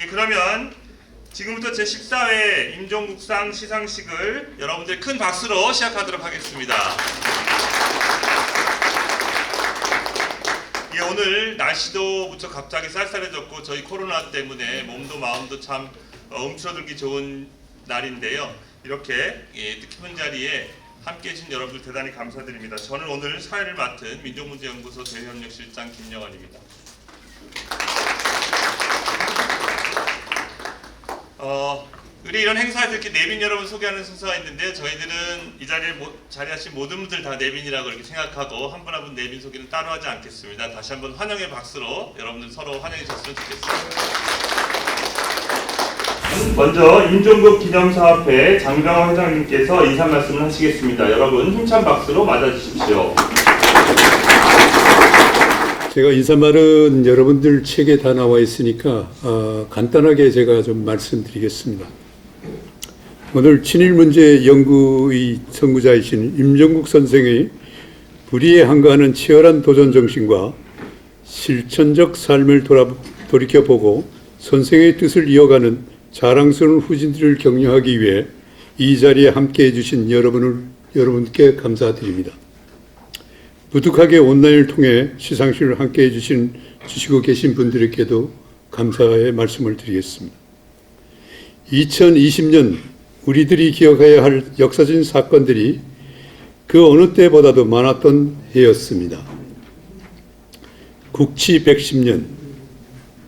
예, 그러면 지금부터 제14회 임종국상 시상식을 여러분들 큰 박수로 시작하도록 하겠습니다. 예, 오늘 날씨도 무척 갑자기 쌀쌀해졌고 저희 코로나 때문에 몸도 마음도 참 움츠러들기 좋은 날인데요. 이렇게 뜻깊은 자리에 함께해 주신 여러분들 대단히 감사드립니다. 저는 오늘 사회를 맡은 민족문제연구소 대외협력실장 김영환입니다. 우리 이런 행사에서 이렇게 내빈 여러분 소개하는 순서가 있는데요. 저희들은 이 자리에 자리하신 모든 분들 다 내빈이라고 이렇게 생각하고 한 분 한 분 내빈 소개는 따로 하지 않겠습니다. 다시 한번 환영의 박수로 여러분들 서로 환영해 주셨으면 좋겠습니다. 먼저 임종국 기념사업회 장병호 회장님께서 인사 말씀을 하시겠습니다. 여러분 힘찬 박수로 맞아주십시오. 제가 인사말은 여러분들 책에 다 나와 있으니까 간단하게 제가 좀 말씀드리겠습니다. 오늘 친일문제 연구의 선구자이신 임종국 선생의 불의에 항거하는 치열한 도전 정신과 실천적 삶을 돌이켜보고 선생의 뜻을 이어가는 자랑스러운 후진들을 격려하기 위해 이 자리에 함께해 주신 여러분께 감사드립니다. 부득하게 온라인을 통해 시상식을 함께해 주시고 계신 분들에게도 감사의 말씀을 드리겠습니다. 2020년 우리들이 기억해야 할 역사적인 사건들이 그 어느 때보다도 많았던 해였습니다. 국치 110년,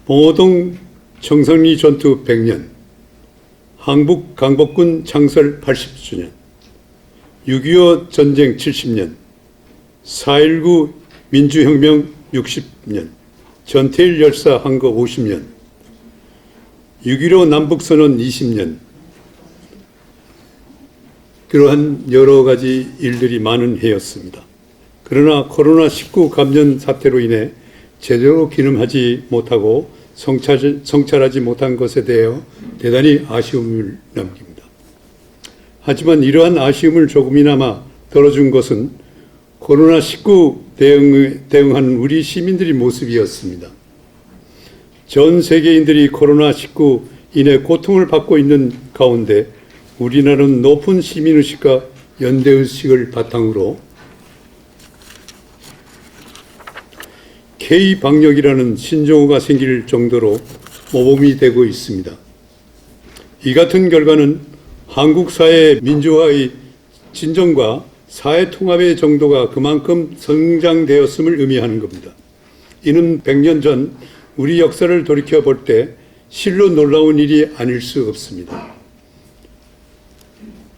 봉오동 청성리 전투 100년, 항북 강복군 창설 80주년, 6.25 전쟁 70년, 4.19 민주혁명 60년, 전태일 열사 항거 50년, 6.15 남북선언 20년, 그러한 여러 가지 일들이 많은 해였습니다. 그러나 코로나19 감염 사태로 인해 제대로 기념하지 못하고 성찰하지 못한 것에 대해 대단히 아쉬움을 남깁니다. 하지만 이러한 아쉬움을 조금이나마 덜어준 것은 코로나19 대응한 우리 시민들의 모습이었습니다. 전 세계인들이 코로나19 인해 고통을 받고 있는 가운데 우리나라는 높은 시민의식과 연대의식을 바탕으로 K-방역이라는 신조어가 생길 정도로 모범이 되고 있습니다. 이 같은 결과는 한국 사회의 민주화의 진정과 사회 통합의 정도가 그만큼 성장되었음을 의미하는 겁니다. 이는 100년 전 우리 역사를 돌이켜볼 때 실로 놀라운 일이 아닐 수 없습니다.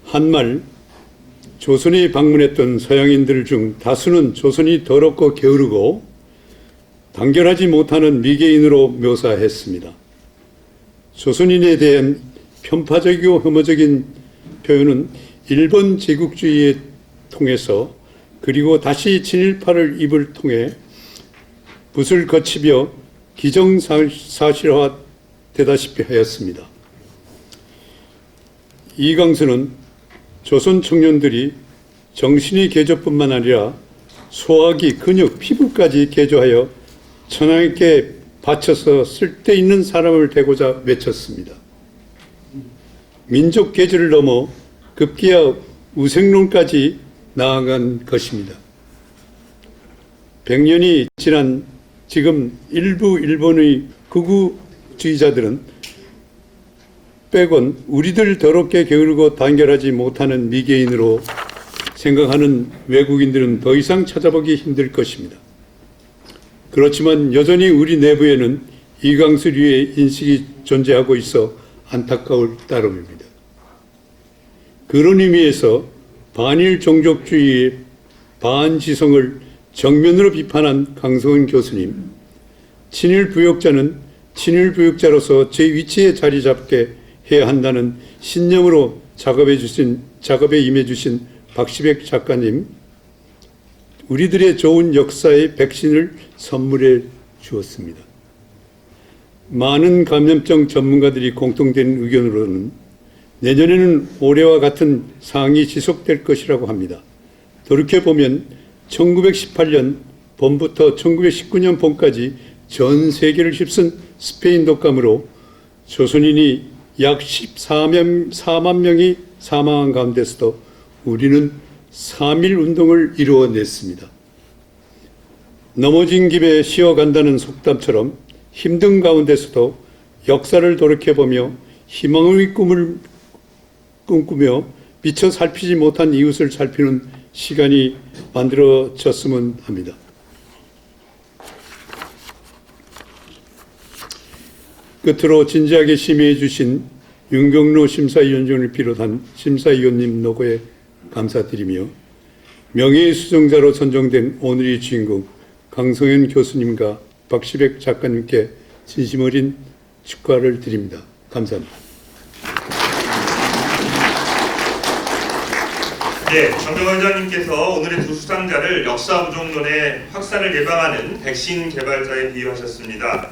한말 조선에 방문했던 서양인들 중 다수는 조선이 더럽고 게으르고 단결하지 못하는 미개인으로 묘사했습니다. 조선인에 대한 편파적이고 혐오적인 표현은 일본 제국주의에 통해서 그리고 다시 친일파를 입을 통해 붓을 거치며 기정사실화 되다시피 하였습니다. 이강수는 조선 청년들이 정신의 개조뿐만 아니라 소화기, 근육, 피부까지 개조하여 천황께 바쳐서 쓸데있는 사람을 되고자 외쳤습니다. 민족 계절을 넘어 급기야 우생론까지 나아간 것입니다. 100년이 지난 지금 일부 일본의 극우주의자들은 빼곤 우리들 더럽게 게으르고 단결하지 못하는 미개인으로 생각하는 외국인들은 더 이상 찾아보기 힘들 것입니다. 그렇지만 여전히 우리 내부에는 이강수류의 인식이 존재하고 있어 안타까울 따름입니다. 그런 의미에서 반일 종족주의의 반지성을 정면으로 비판한 강성은 교수님, 친일 부역자는 친일 부역자로서 제 위치에 자리 잡게 해야 한다는 신념으로 작업에 임해주신 박시백 작가님, 우리들의 좋은 역사의 백신을 선물해 주었습니다. 많은 감염증 전문가들이 공통된 의견으로는 내년에는 올해와 같은 상황이 지속될 것이라고 합니다. 돌이켜보면 1918년 봄부터 1919년 봄까지 전 세계를 휩쓴 스페인 독감으로 조선인이 약 14만 명이 사망한 가운데서도 우리는 3.1 운동을 이루어냈습니다. 넘어진 김에 쉬어간다는 속담처럼 힘든 가운데서도 역사를 돌이켜보며 희망의 꿈을 꿈꾸며 미처 살피지 못한 이웃을 살피는 시간이 만들어졌으면 합니다. 끝으로 진지하게 심의해 주신 윤경로 심사위원장을 비롯한 심사위원님 노고에 감사드리며 명예의 수정자로 선정된 오늘의 주인공 강성현 교수님과 박시백 작가님께 진심 어린 축하를 드립니다. 감사합니다. 네, 정경원 회장님께서 오늘의 두 수상자를 역사 부정론의 확산을 예방하는 백신 개발자에 비유하셨습니다.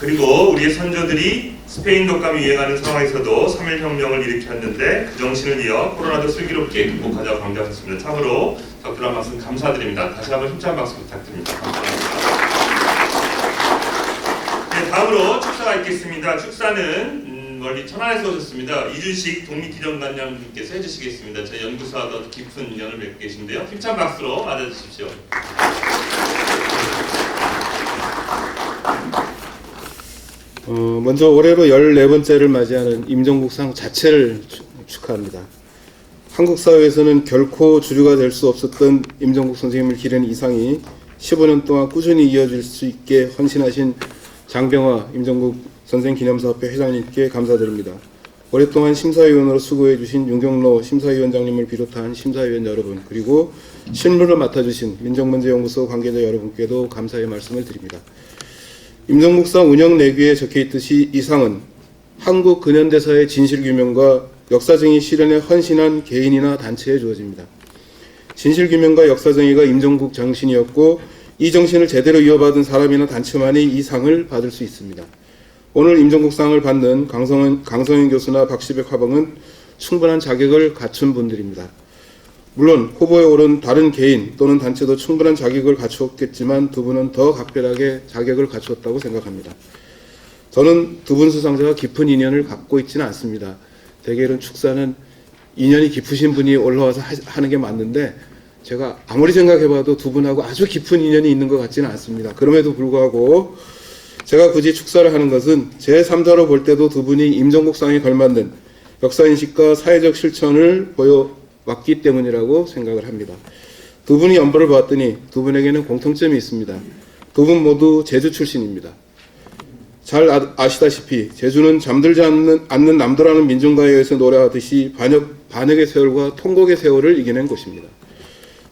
그리고 우리의 선조들이 스페인 독감이 유행하는 상황에서도 3.1 혁명을 일으켰는데 그 정신을 이어 코로나도 슬기롭게 극복하자고 강조하셨습니다. 참으로 적절한 말씀 감사드립니다. 다시 한번 힘찬 박수 부탁드립니다. 감사합니다. 네, 다음으로 축사가 있겠습니다. 축사는 멀리 천안에서 오셨습니다. 이준식 독립기념관장님께서 해주시겠습니다. 저희 연구소와 더 깊은 인연을 맺고 계신데요. 힘찬 박수로 맞아주십시오. 먼저 올해로 14번째를 맞이하는 임종국상 자체를 축하합니다. 한국 사회에서는 결코 주류가 될 수 없었던 임종국 선생님을 기리는 이상이 15년 동안 꾸준히 이어질 수 있게 헌신하신 장병화 임종국 선생기념사업회 회장님께 감사드립니다. 오랫동안 심사위원으로 수고해 주신 윤경로 심사위원장님을 비롯한 심사위원 여러분, 그리고 실무를 맡아주신 민정문제연구소 관계자 여러분께도 감사의 말씀을 드립니다. 임종국상 운영 내규에 적혀있듯이 이 상은 한국 근현대사의 진실규명과 역사정의 실현에 헌신한 개인이나 단체에 주어집니다. 진실규명과 역사정의가 임종국 정신이었고 이 정신을 제대로 이어받은 사람이나 단체만이 이 상을 받을 수 있습니다. 오늘 임종국상을 받는 강성현 교수나 박시백 화방은 충분한 자격을 갖춘 분들입니다. 물론 후보에 오른 다른 개인 또는 단체도 충분한 자격을 갖추었겠지만 두 분은 더 각별하게 자격을 갖추었다고 생각합니다. 저는 두 분 수상자와 깊은 인연을 갖고 있지는 않습니다. 대개 이런 축사는 인연이 깊으신 분이 올라와서 하는 게 맞는데 제가 아무리 생각해봐도 두 분하고 아주 깊은 인연이 있는 것 같지는 않습니다. 그럼에도 불구하고 제가 굳이 축사를 하는 것은 제3자로 볼 때도 두 분이 임종국상에 걸맞는 역사인식과 사회적 실천을 보여왔기 때문이라고 생각을 합니다. 두 분이 연보를 보았더니 두 분에게는 공통점이 있습니다. 두 분 모두 제주 출신입니다. 잘 아시다시피 제주는 잠들지 않는 남도라는 민중가요에서 노래하듯이 반역의 세월과 통곡의 세월을 이겨낸 곳입니다.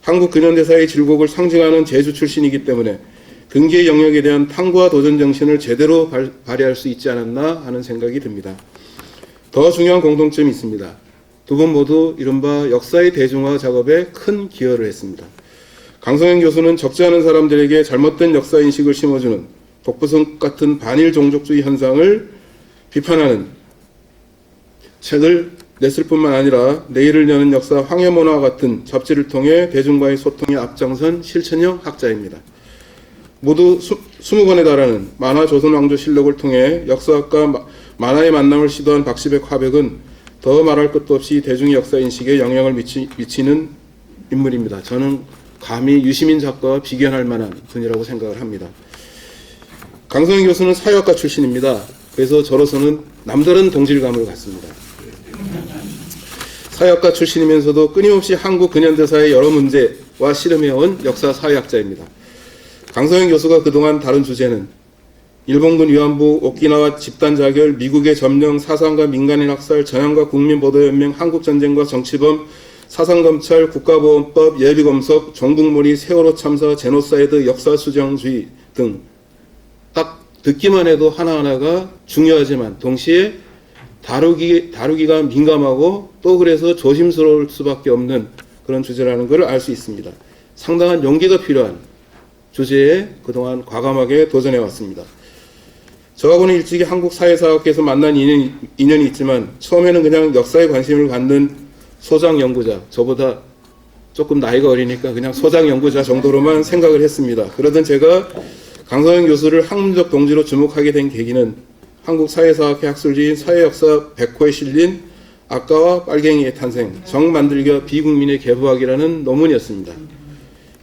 한국 근현대사의 질곡을 상징하는 제주 출신이기 때문에 근기의 영역에 대한 탐구와 도전 정신을 제대로 발휘할 수 있지 않았나 하는 생각이 듭니다. 더 중요한 공통점이 있습니다. 두 분 모두 이른바 역사의 대중화 작업에 큰 기여를 했습니다. 강성현 교수는 적지 않은 사람들에게 잘못된 역사인식을 심어주는 독부성 같은 반일 종족주의 현상을 비판하는 책을 냈을 뿐만 아니라 내일을 여는 역사 황해문화와 같은 잡지를 통해 대중과의 소통에 앞장선 실천형 학자입니다. 모두 20권에 달하는 만화 조선왕조 실록을 통해 역사학과 만화의 만남을 시도한 박시백 화백은 더 말할 것도 없이 대중의 역사인식에 영향을 미치는 인물입니다. 저는 감히 유시민 작가와 비견할 만한 분이라고 생각을 합니다. 강성현 교수는 사회학과 출신입니다. 그래서 저로서는 남다른 동질감을 갖습니다. 사회학과 출신이면서도 끊임없이 한국 근현대사의 여러 문제와 씨름해온 역사 사회학자입니다. 강성현 교수가 그동안 다룬 주제는 일본군 위안부, 오키나와 집단자결, 미국의 점령, 사상과 민간인 학살, 전향과 국민보도연맹, 한국전쟁과 정치범, 사상검찰, 국가보험법, 예비검석, 종북몰이, 세월호 참사, 제노사이드, 역사수정주의 등 딱 듣기만 해도 하나하나가 중요하지만 동시에 다루기가 민감하고 또 그래서 조심스러울 수밖에 없는 그런 주제라는 것을 알 수 있습니다. 상당한 용기가 필요한 주제에 그동안 과감하게 도전해왔습니다. 저하고는 일찍이 한국 사회사학계에서 만난 인연이 있지만 처음에는 그냥 역사에 관심을 갖는 소장 연구자, 저보다 조금 나이가 어리니까 그냥 소장 연구자 정도로만 생각을 했습니다. 그러던 제가 강성현 교수를 학문적 동지로 주목하게 된 계기는 한국사회사학회 학술지인 사회역사 100호에 실린 악가와 빨갱이의 탄생, 정만들기와 비국민의 개부학이라는 논문이었습니다.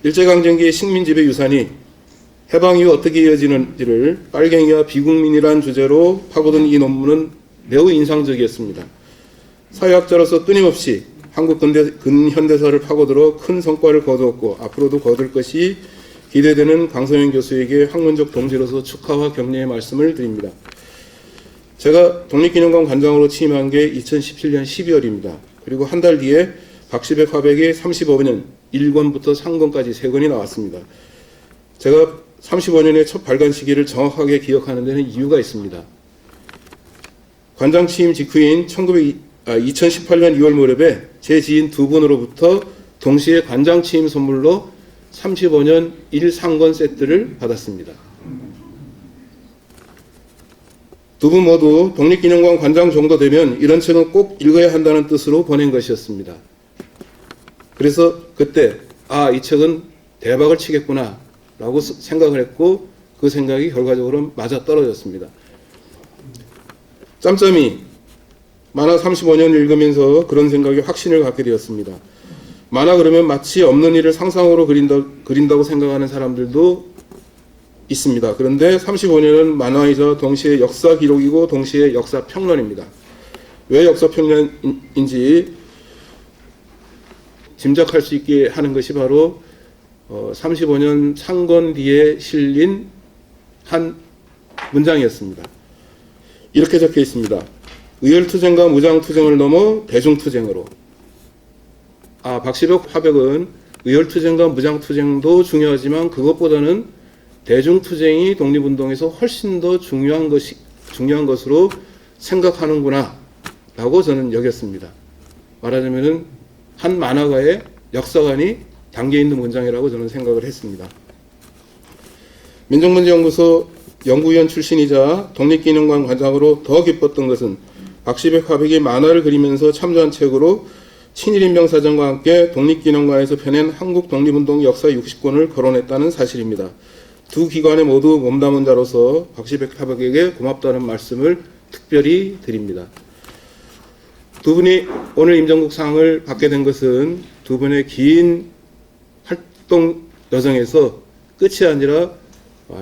일제강점기의 식민지배 유산이 해방 이후 어떻게 이어지는지를 빨갱이와 비국민이란 주제로 파고든 이 논문은 매우 인상적이었습니다. 사회학자로서 끊임없이 한국 근현대사를 파고들어 큰 성과를 거두었고 앞으로도 거둘 것이 기대되는 강성현 교수에게 학문적 동지로서 축하와 격려의 말씀을 드립니다. 제가 독립기념관 관장으로 취임한 게 2017년 12월입니다. 그리고 한 달 뒤에 박시백 화백의 35년 1권부터 3권까지 3권이 나왔습니다. 제가 35년의 첫 발간 시기를 정확하게 기억하는 데는 이유가 있습니다. 관장 취임 직후인 2018년 2월 무렵에 제 지인 두 분으로부터 동시에 관장 취임 선물로 35년 1상권 세트를 받았습니다. 두 분 모두 독립기념관 관장 정도 되면 이런 책은 꼭 읽어야 한다는 뜻으로 보낸 것이었습니다. 그래서 그때 이 책은 대박을 치겠구나 라고 생각을 했고 그 생각이 결과적으로 맞아떨어졌습니다. 짬짬이 만화 35년 읽으면서 그런 생각에 확신을 갖게 되었습니다. 만화 그러면 마치 없는 일을 상상으로 그린다고 생각하는 사람들도 있습니다. 그런데 35년은 만화이자 동시에 역사 기록이고 동시에 역사 평론입니다. 왜 역사 평론인지 짐작할 수 있게 하는 것이 바로 35년 상권 뒤에 실린 한 문장이었습니다. 이렇게 적혀 있습니다. 의열투쟁과 무장투쟁을 넘어 대중투쟁으로. 박시백 화백은 의열투쟁과 무장투쟁도 중요하지만 그것보다는 대중투쟁이 독립운동에서 훨씬 더 중요한 것으로 생각하는구나 라고 저는 여겼습니다. 말하자면 한 만화가의 역사관이 담겨있는 문장이라고 저는 생각을 했습니다. 민족문제연구소 연구위원 출신이자 독립기념관 관장으로 더 기뻤던 것은 박시백 화백이 만화를 그리면서 참조한 책으로 친일인명사전과 함께 독립기념관에서 펴낸 한국 독립운동 역사 60권을 거론했다는 사실입니다. 두 기관에 모두 몸담은 자로서 박시백 화백에게 고맙다는 말씀을 특별히 드립니다. 두 분이 오늘 임정국상을 받게 된 것은 두 분의 긴 활동 여정에서 끝이 아니라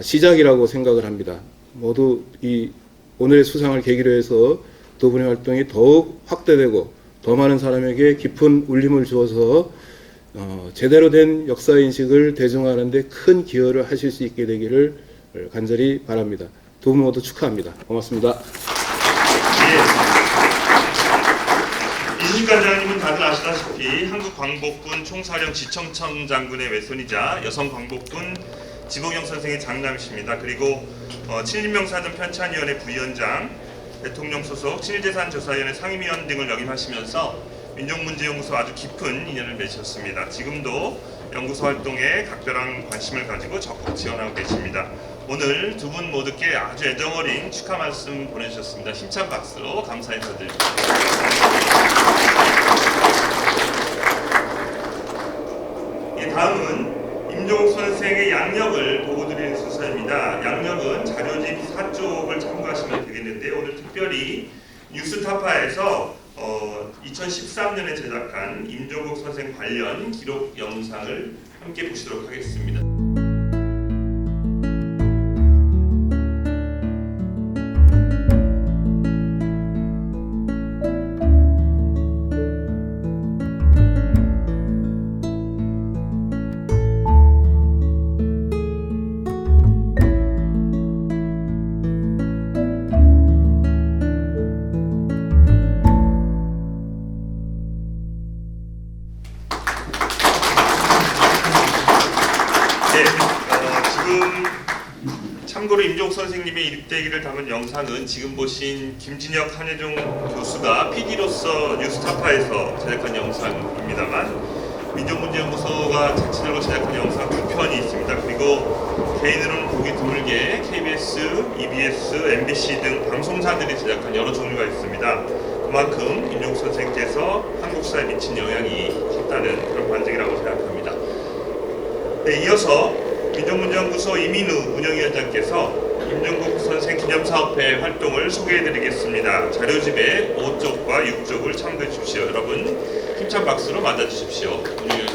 시작이라고 생각을 합니다. 모두 이 오늘의 수상을 계기로 해서 두 분의 활동이 더욱 확대되고 더 많은 사람에게 깊은 울림을 주어서 제대로 된 역사인식을 대중화하는 데 큰 기여를 하실 수 있게 되기를 간절히 바랍니다. 두 분 모두 축하합니다. 고맙습니다. 이순신 관장님은 다들 아시다시피 한국광복군 총사령 지청천 장군의 외손이자 여성광복군 지봉영 선생의 장남이십니다. 그리고 친일인명사전 편찬위원회 부위원장, 대통령 소속 친일재산조사위원회 상임위원 등을 역임하시면서 민족문제연구소 아주 깊은 인연을 맺으셨습니다. 지금도 연구소 활동에 각별한 관심을 가지고 적극 지원하고 계십니다. 오늘 두 분 모두께 아주 애정어린 축하 말씀 보내주셨습니다. 힘찬 박수로 감사 인사드립니다. 다음은 임종욱 선생의 양력을 보고드리는 순서입니다. 양력은 자료집 4쪽을 참고하시면 되겠는데요. 오늘 특별히 뉴스타파에서 2013년에 제작한 임종국 선생 관련 기록 영상을 함께 보시도록 하겠습니다. 참고로 임종욱 선생님의 일대기를 담은 영상은 지금 보신 김진혁 한예종 교수가 PD로서 뉴스타파에서 제작한 영상입니다만 민족문제연구소가 자체적으로 제작한 영상 2편이 있습니다. 그리고 개인으로는 보기 드물게 KBS, EBS, MBC 등 방송사들이 제작한 여러 종류가 있습니다. 그만큼 임종욱 선생님께서 한국사에 미친 영향이 컸다는 그런 반증이라고 생각합니다. 네, 이어서 민족문제연구소 이민우 운영위원장께서 임종국 선생 기념사업회 활동을 소개해드리겠습니다. 자료집에 5쪽과 6쪽을 참고해 주십시오. 여러분 힘찬 박수로 맞아주십시오. 오늘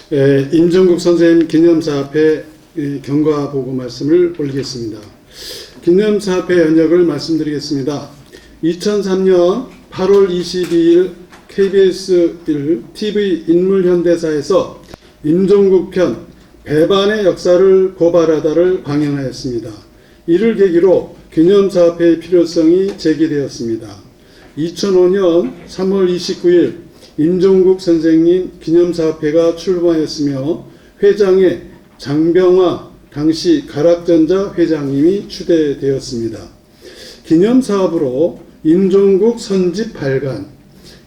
여기까지입니다. 임종국 선생님 기념사업회 경과보고 말씀을 올리겠습니다. 기념사업회 현역을 말씀드리겠습니다. 2003년 8월 22일 KBS 1 TV 인물현대사에서 임종국 편 배반의 역사를 고발하다를 방영하였습니다. 이를 계기로 기념사업회의 필요성이 제기되었습니다. 2005년 3월 29일 임종국 선생님 기념사업회가 출범하였으며 회장에 장병화 당시 가락전자 회장님이 추대되었습니다. 기념사업으로 임종국 선집 발간,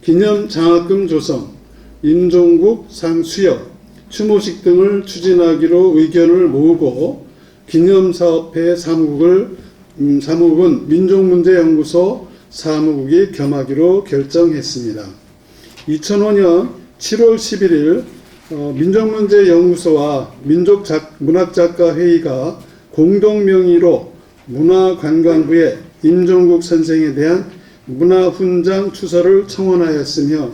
기념장학금 조성, 임종국 상 수여, 추모식 등을 추진하기로 의견을 모으고 기념사업회 사무국은 민족문제연구소 사무국이 겸하기로 결정했습니다. 2005년 7월 11일 민족문제연구소와 문학작가회의가 공동명의로 문화관광부에 임종국 선생에 대한 문화훈장 추서를 청원하였으며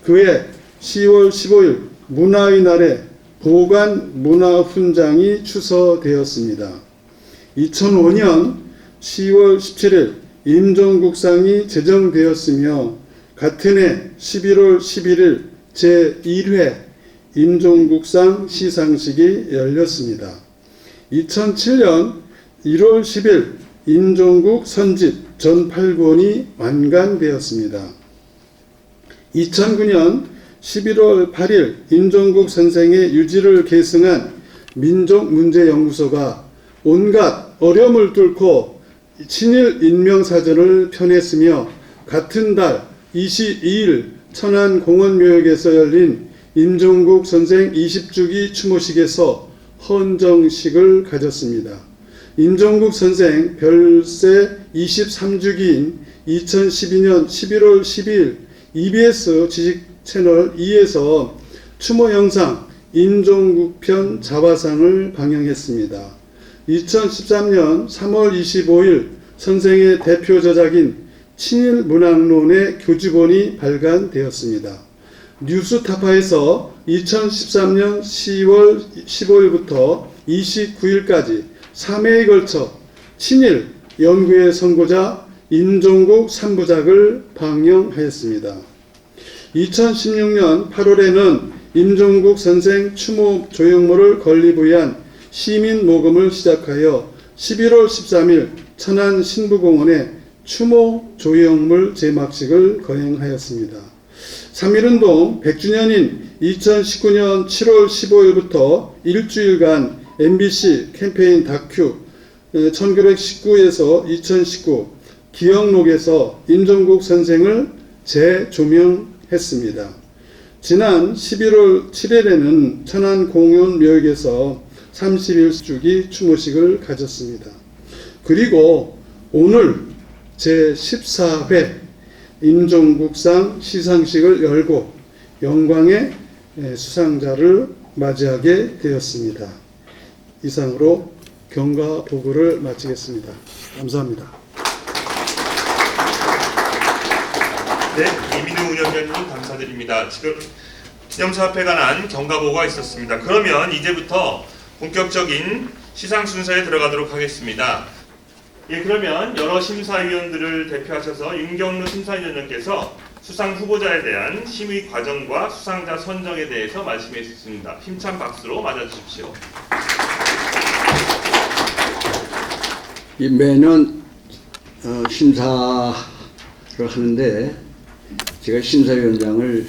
그해 10월 15일 문화의 날에 보관 문화훈장이 추서되었습니다. 2005년 10월 17일 임종국상이 제정되었으며 같은 해 11월 11일 제1회 임종국상 시상식이 열렸습니다. 2007년 1월 10일 임종국 선집 전 8권이 완간되었습니다. 2009년 11월 8일 임종국 선생의 유지를 계승한 민족문제연구소가 온갖 어려움을 뚫고 친일 인명사전을 펴냈으며 같은 달 22일 천안공원묘역에서 열린 임종국 선생 20주기 추모식에서 헌정식을 가졌습니다. 임종국 선생 별세 23주기인 2012년 11월 12일 EBS 지식채널 2에서 추모 영상 임종국편 자화상을 방영했습니다. 2013년 3월 25일 선생의 대표 저작인 친일문학론의 교주본이 발간되었습니다. 뉴스타파에서 2013년 10월 15일부터 29일까지 3회에 걸쳐 친일 연구의 선고자 임종국 3부작을 방영하였습니다. 2016년 8월에는 임종국 선생 추모 조형물을 건립위한 시민 모금을 시작하여 11월 13일 천안 신부공원에 추모 조형물 제막식을 거행하였습니다. 3.1운동 100주년인 2019년 7월 15일부터 일주일간 MBC 캠페인 다큐 1919에서 2019 기억록에서 임종국 선생을 재조명했습니다. 지난 11월 7일에는 천안공원묘역에서 31주기 추모식을 가졌습니다. 그리고 오늘 제14회 임종국상 시상식을 열고 영광의 수상자를 맞이하게 되었습니다. 이상으로 경과 보고를 마치겠습니다. 감사합니다. 네, 이민우 운영위원님 감사드립니다. 지금 기념사업회에 관한 경과보고가 있었습니다. 그러면 이제부터 본격적인 시상 순서에 들어가도록 하겠습니다. 예, 그러면 여러 심사위원들을 대표하셔서 윤경루 심사위원님께서 수상 후보자에 대한 심의 과정과 수상자 선정에 대해서 말씀해 주셨습니다. 힘찬 박수로 맞아주십시오. 매년 심사를 하는데 제가 심사위원장을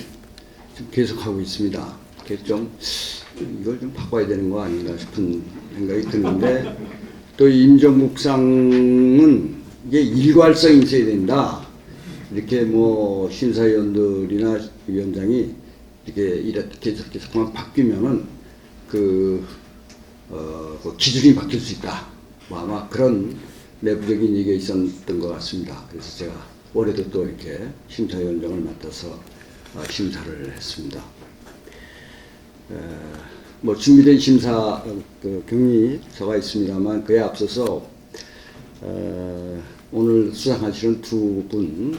좀 계속하고 있습니다. 그래서 좀 이걸 좀 바꿔야 되는 거 아닌가 싶은 생각이 드는데 또 임종국상은 이게 일괄성이 있어야 된다. 이렇게 뭐 심사위원들이나 위원장이 이렇게 계속해서 바뀌면은 그 기준이 바뀔 수 있다. 뭐 아마 그런 내부적인 얘기가 있었던 것 같습니다. 그래서 제가 올해도 또 이렇게 심사위원장을 맡아서 심사를 했습니다. 뭐 준비된 심사 경위서가 있습니다만 그에 앞서서 오늘 수상하시는 두 분,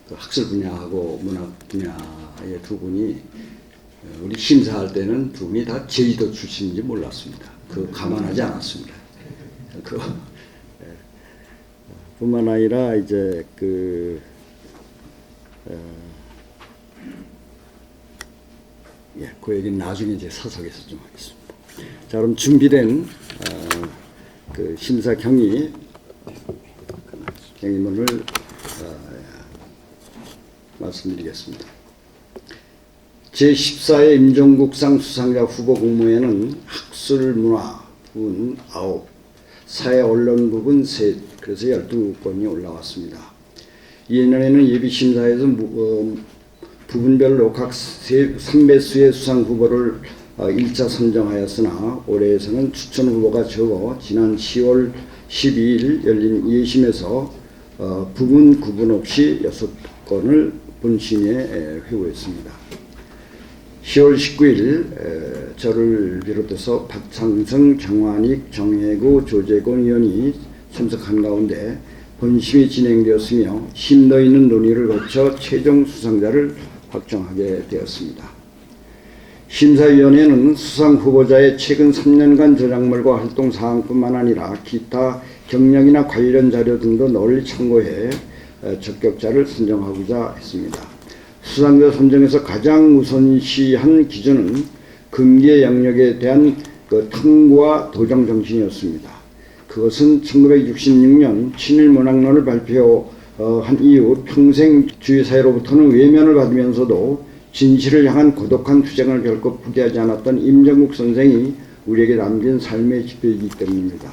그 학술 분야하고 문학 분야의 두 분이 우리 심사할 때는 두 분이 다 제주도 출신인지 몰랐습니다. 그 감안하지 않았습니다. 그 뿐만 아니라 이제 그 얘기는 나중에 이제 사석에서 좀 하겠습니다. 자, 그럼 준비된 그 심사 경위문을 말씀드리겠습니다. 제14회 임종국상 수상자 후보 공모에는 학술 문화 부분 9, 사회 언론 부분 3, 그래서 12건이 올라왔습니다. 이년에는 예비심사에서 부분별로 각 3배수의 수상 후보를 1차 선정하였으나 올해에서는 추천 후보가 적어 지난 10월 12일 열린 예심에서 부분 구분 없이 6건을 본심의에 회부했습니다. 10월 19일 저를 비롯해서 박창성, 정환익, 정혜구, 조재곤 의원이 참석한 가운데 본심이 진행되었으며 심도 있는 논의를 거쳐 최종 수상자를 확정하게 되었습니다. 심사위원회는 수상 후보자의 최근 3년간 저작물과 활동 사항뿐만 아니라 기타 경력이나 관련 자료 등도 널리 참고해 적격자를 선정하고자 했습니다. 수상자 선정에서 가장 우선시한 기준은 금기의 영역에 대한 그 탐구와 도정 정신이었습니다. 그것은 1966년 친일문학론을 발표한 이후 평생 주위 사회로부터는 외면을 받으면서도 진실을 향한 고독한 투쟁을 결코 포기하지 않았던 임종국 선생이 우리에게 남긴 삶의 지표이기 때문입니다.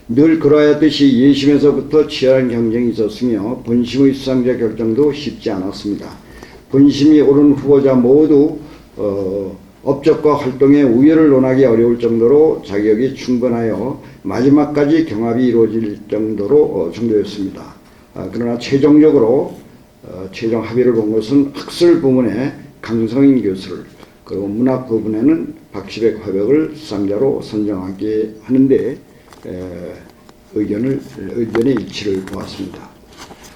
늘 그러하였듯이 예심에서부터 치열한 경쟁이 있었으며 본심의 수상자 결정도 쉽지 않았습니다. 본심이 오른 후보자 모두 업적과 활동의 우열을 논하기 어려울 정도로 자격이 충분하여 마지막까지 경합이 이루어질 정도였습니다. 그러나 최종적으로 최종 합의를 본 것은 학술 부문에 강성인 교수를, 그리고 문학 부분에는 박시백 화백을 수상자로 선정하게 하는데 의견의 일치를 보았습니다.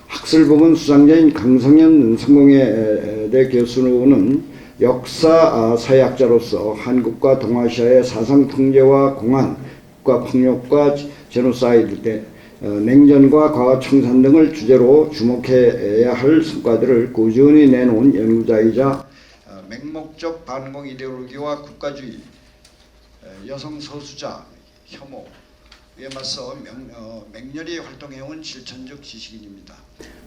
학술 부문 수상자인 강성현 성공회대 교수는 역사 사회학자로서 한국과 동아시아의 사상 통제와 공안, 국가폭력과 제노사이드 때 냉전과 과거 청산 등을 주제로 주목해야 할 성과들을 꾸준히 내놓은 연구자이자 맹목적 반공 이데올로기와 국가주의, 여성 서수자 혐오에 맞서 맹렬히 활동해온 실천적 지식인입니다.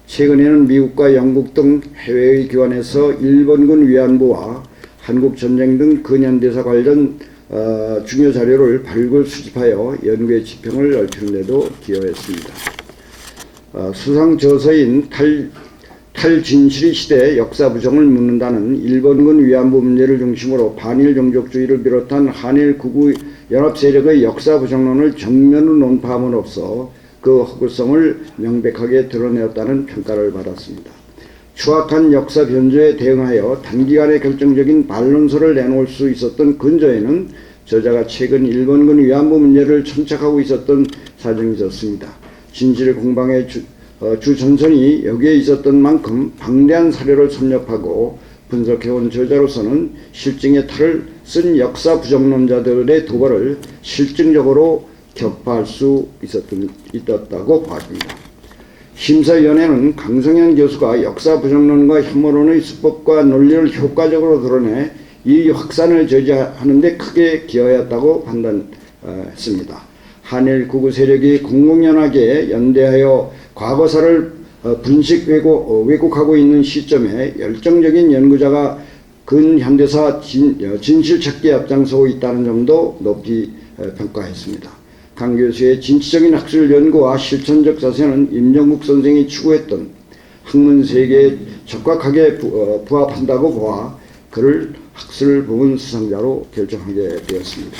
최근에는 미국과 영국 등 해외의 기관에서 일본군 위안부와 한국전쟁 등 근현대사 관련 중요 자료를 발굴 수집하여 연구의 지평을 넓히는 데도 기여했습니다. 수상 저서인 탈진실의 시대 역사 부정을 묻는다는 일본군 위안부 문제를 중심으로 반일 종족주의를 비롯한 한일 구구 연합 세력의 역사 부정론을 정면으로 논파함으로써 그 허구성을 명백하게 드러내었다는 평가를 받았습니다. 추악한 역사 변조에 대응하여 단기간에 결정적인 반론서를 내놓을 수 있었던 근저에는 저자가 최근 일본군 위안부 문제를 천착하고 있었던 사정이 있었습니다. 진실 공방의 주 전선이 여기에 있었던 만큼 방대한 사료를 섭렵하고 분석해온 저자로서는 실증의 탈을 쓴 역사 부정론자들의 도발을 실증적으로 격파할 수 있었다고 보았습니다. 심사위원회는 강성현 교수가 역사 부정론과 혐오론의 수법과 논리를 효과적으로 드러내 이 확산을 저지하는 데 크게 기여하였다고 판단했습니다. 한일 구구 세력이 공공연하게 연대하여 과거사를 분식 왜곡하고 있는 시점에 열정적인 연구자가 근현대사 진실 찾기에 앞장서고 있다는 점도 높이 평가했습니다. 강 교수의 진취적인 학술 연구와 실천적 자세는 임종국 선생이 추구했던 학문 세계에 적확하게 부합한다고 보아 그를 학술 부분 수상자로 결정하게 되었습니다.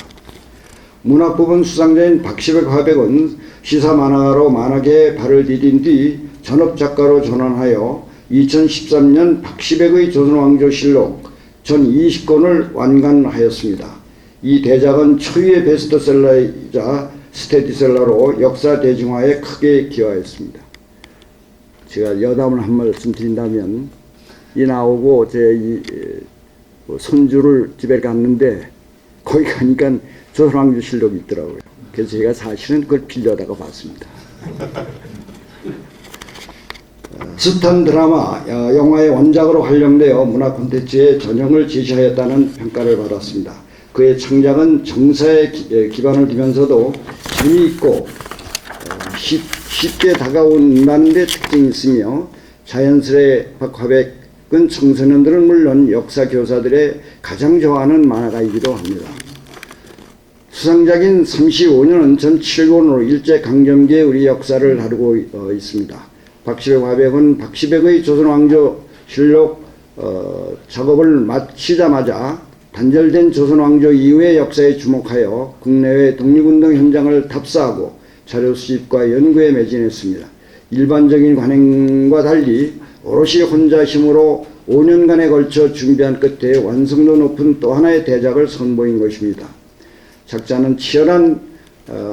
문학 부분 수상자인 박시백 화백은 시사 만화로 만화계에 발을 디딘 뒤 전업 작가로 전환하여 2013년 박시백의 조선왕조실록, 전 20권을 완간하였습니다. 이 대작은 초유의 베스트셀러이자 스테디셀러로 역사 대중화에 크게 기여하였습니다. 제가 여담을 한 말씀 드린다면, 이 나오고 제 손주를 집에 갔는데 거기 가니까 조선왕조실록이 있더라고요. 그래서 제가 사실은 그걸 빌려다가 봤습니다. 스탄 드라마 영화의 원작으로 활용되어 문화 콘텐츠의 전형을 제시하였다는 평가를 받았습니다. 그의 창작은 정서에 기반을 두면서도 재미있고 쉽게 다가온다는 데 특징이 있으며 자연스레 박화백은 청소년들은 물론 역사 교사들의 가장 좋아하는 만화가이기도 합니다. 수상작인 35년은 전 7권으로 일제강점기의 우리 역사를 다루고 있습니다. 박시백 화백은 박시백의 조선왕조실록 작업을 마치자마자 단절된 조선왕조 이후의 역사에 주목하여 국내외 독립운동 현장을 답사하고 자료 수집과 연구에 매진했습니다. 일반적인 관행과 달리 오롯이 혼자 힘으로 5년간에 걸쳐 준비한 끝에 완성도 높은 또 하나의 대작을 선보인 것입니다. 작자는 치열한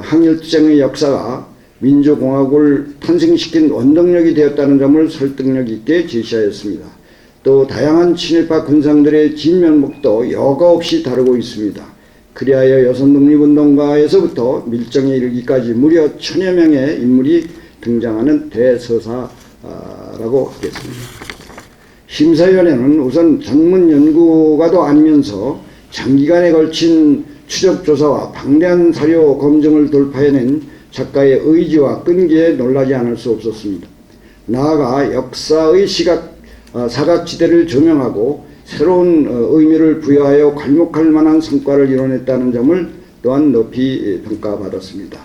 항일투쟁의 역사가 민주공화국을 탄생시킨 원동력이 되었다는 점을 설득력 있게 제시하였습니다. 또 다양한 친일파 군상들의 진면목도 여과 없이 다루고 있습니다. 그리하여 여성 독립운동가에서부터 밀정에 이르기까지 무려 1000여 명의 인물이 등장하는 대서사라고 하겠습니다. 심사위원회는 우선 전문 연구가도 아니면서 장기간에 걸친 추적조사와 방대한 사료 검증을 돌파해낸 작가의 의지와 끈기에 놀라지 않을 수 없었습니다. 나아가 역사의 사각지대를 조명하고 새로운 의미를 부여하여 괄목할 만한 성과를 이뤄냈다는 점을 또한 높이 평가받았습니다.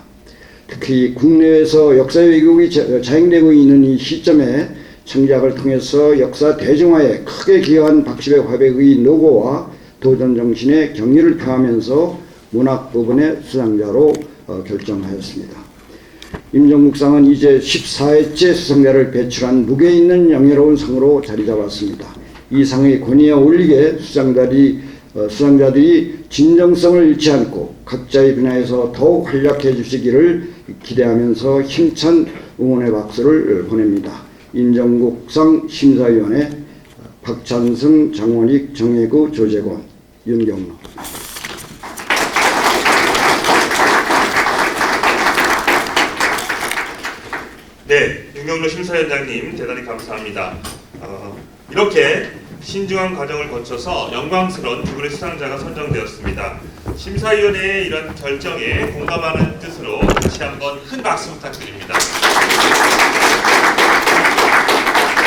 특히 국내에서 역사 왜곡이 자행되고 있는 이 시점에 창작을 통해서 역사 대중화에 크게 기여한 박시백 화백의 노고와 도전 정신에 경의를 표하면서 문학 부분의 수상자로 결정하였습니다. 임종국상은 이제 14회째 수상자를 배출한 무게 있는 영예로운 상으로 자리 잡았습니다. 이 상의 권위에 어울리게 수상자들이 진정성을 잃지 않고 각자의 분야에서 더욱 활약해 주시기를 기대하면서 힘찬 응원의 박수를 보냅니다. 임종국상 심사위원회 박찬승, 장원익, 정혜구, 조재권, 윤경로. 네, 윤경로 심사위원장님 대단히 감사합니다. 이렇게 신중한 과정을 거쳐서 영광스러운 두 분의 수상자가 선정되었습니다. 심사위원회의 이런 결정에 공감하는 뜻으로 다시 한번 큰 박수 부탁드립니다.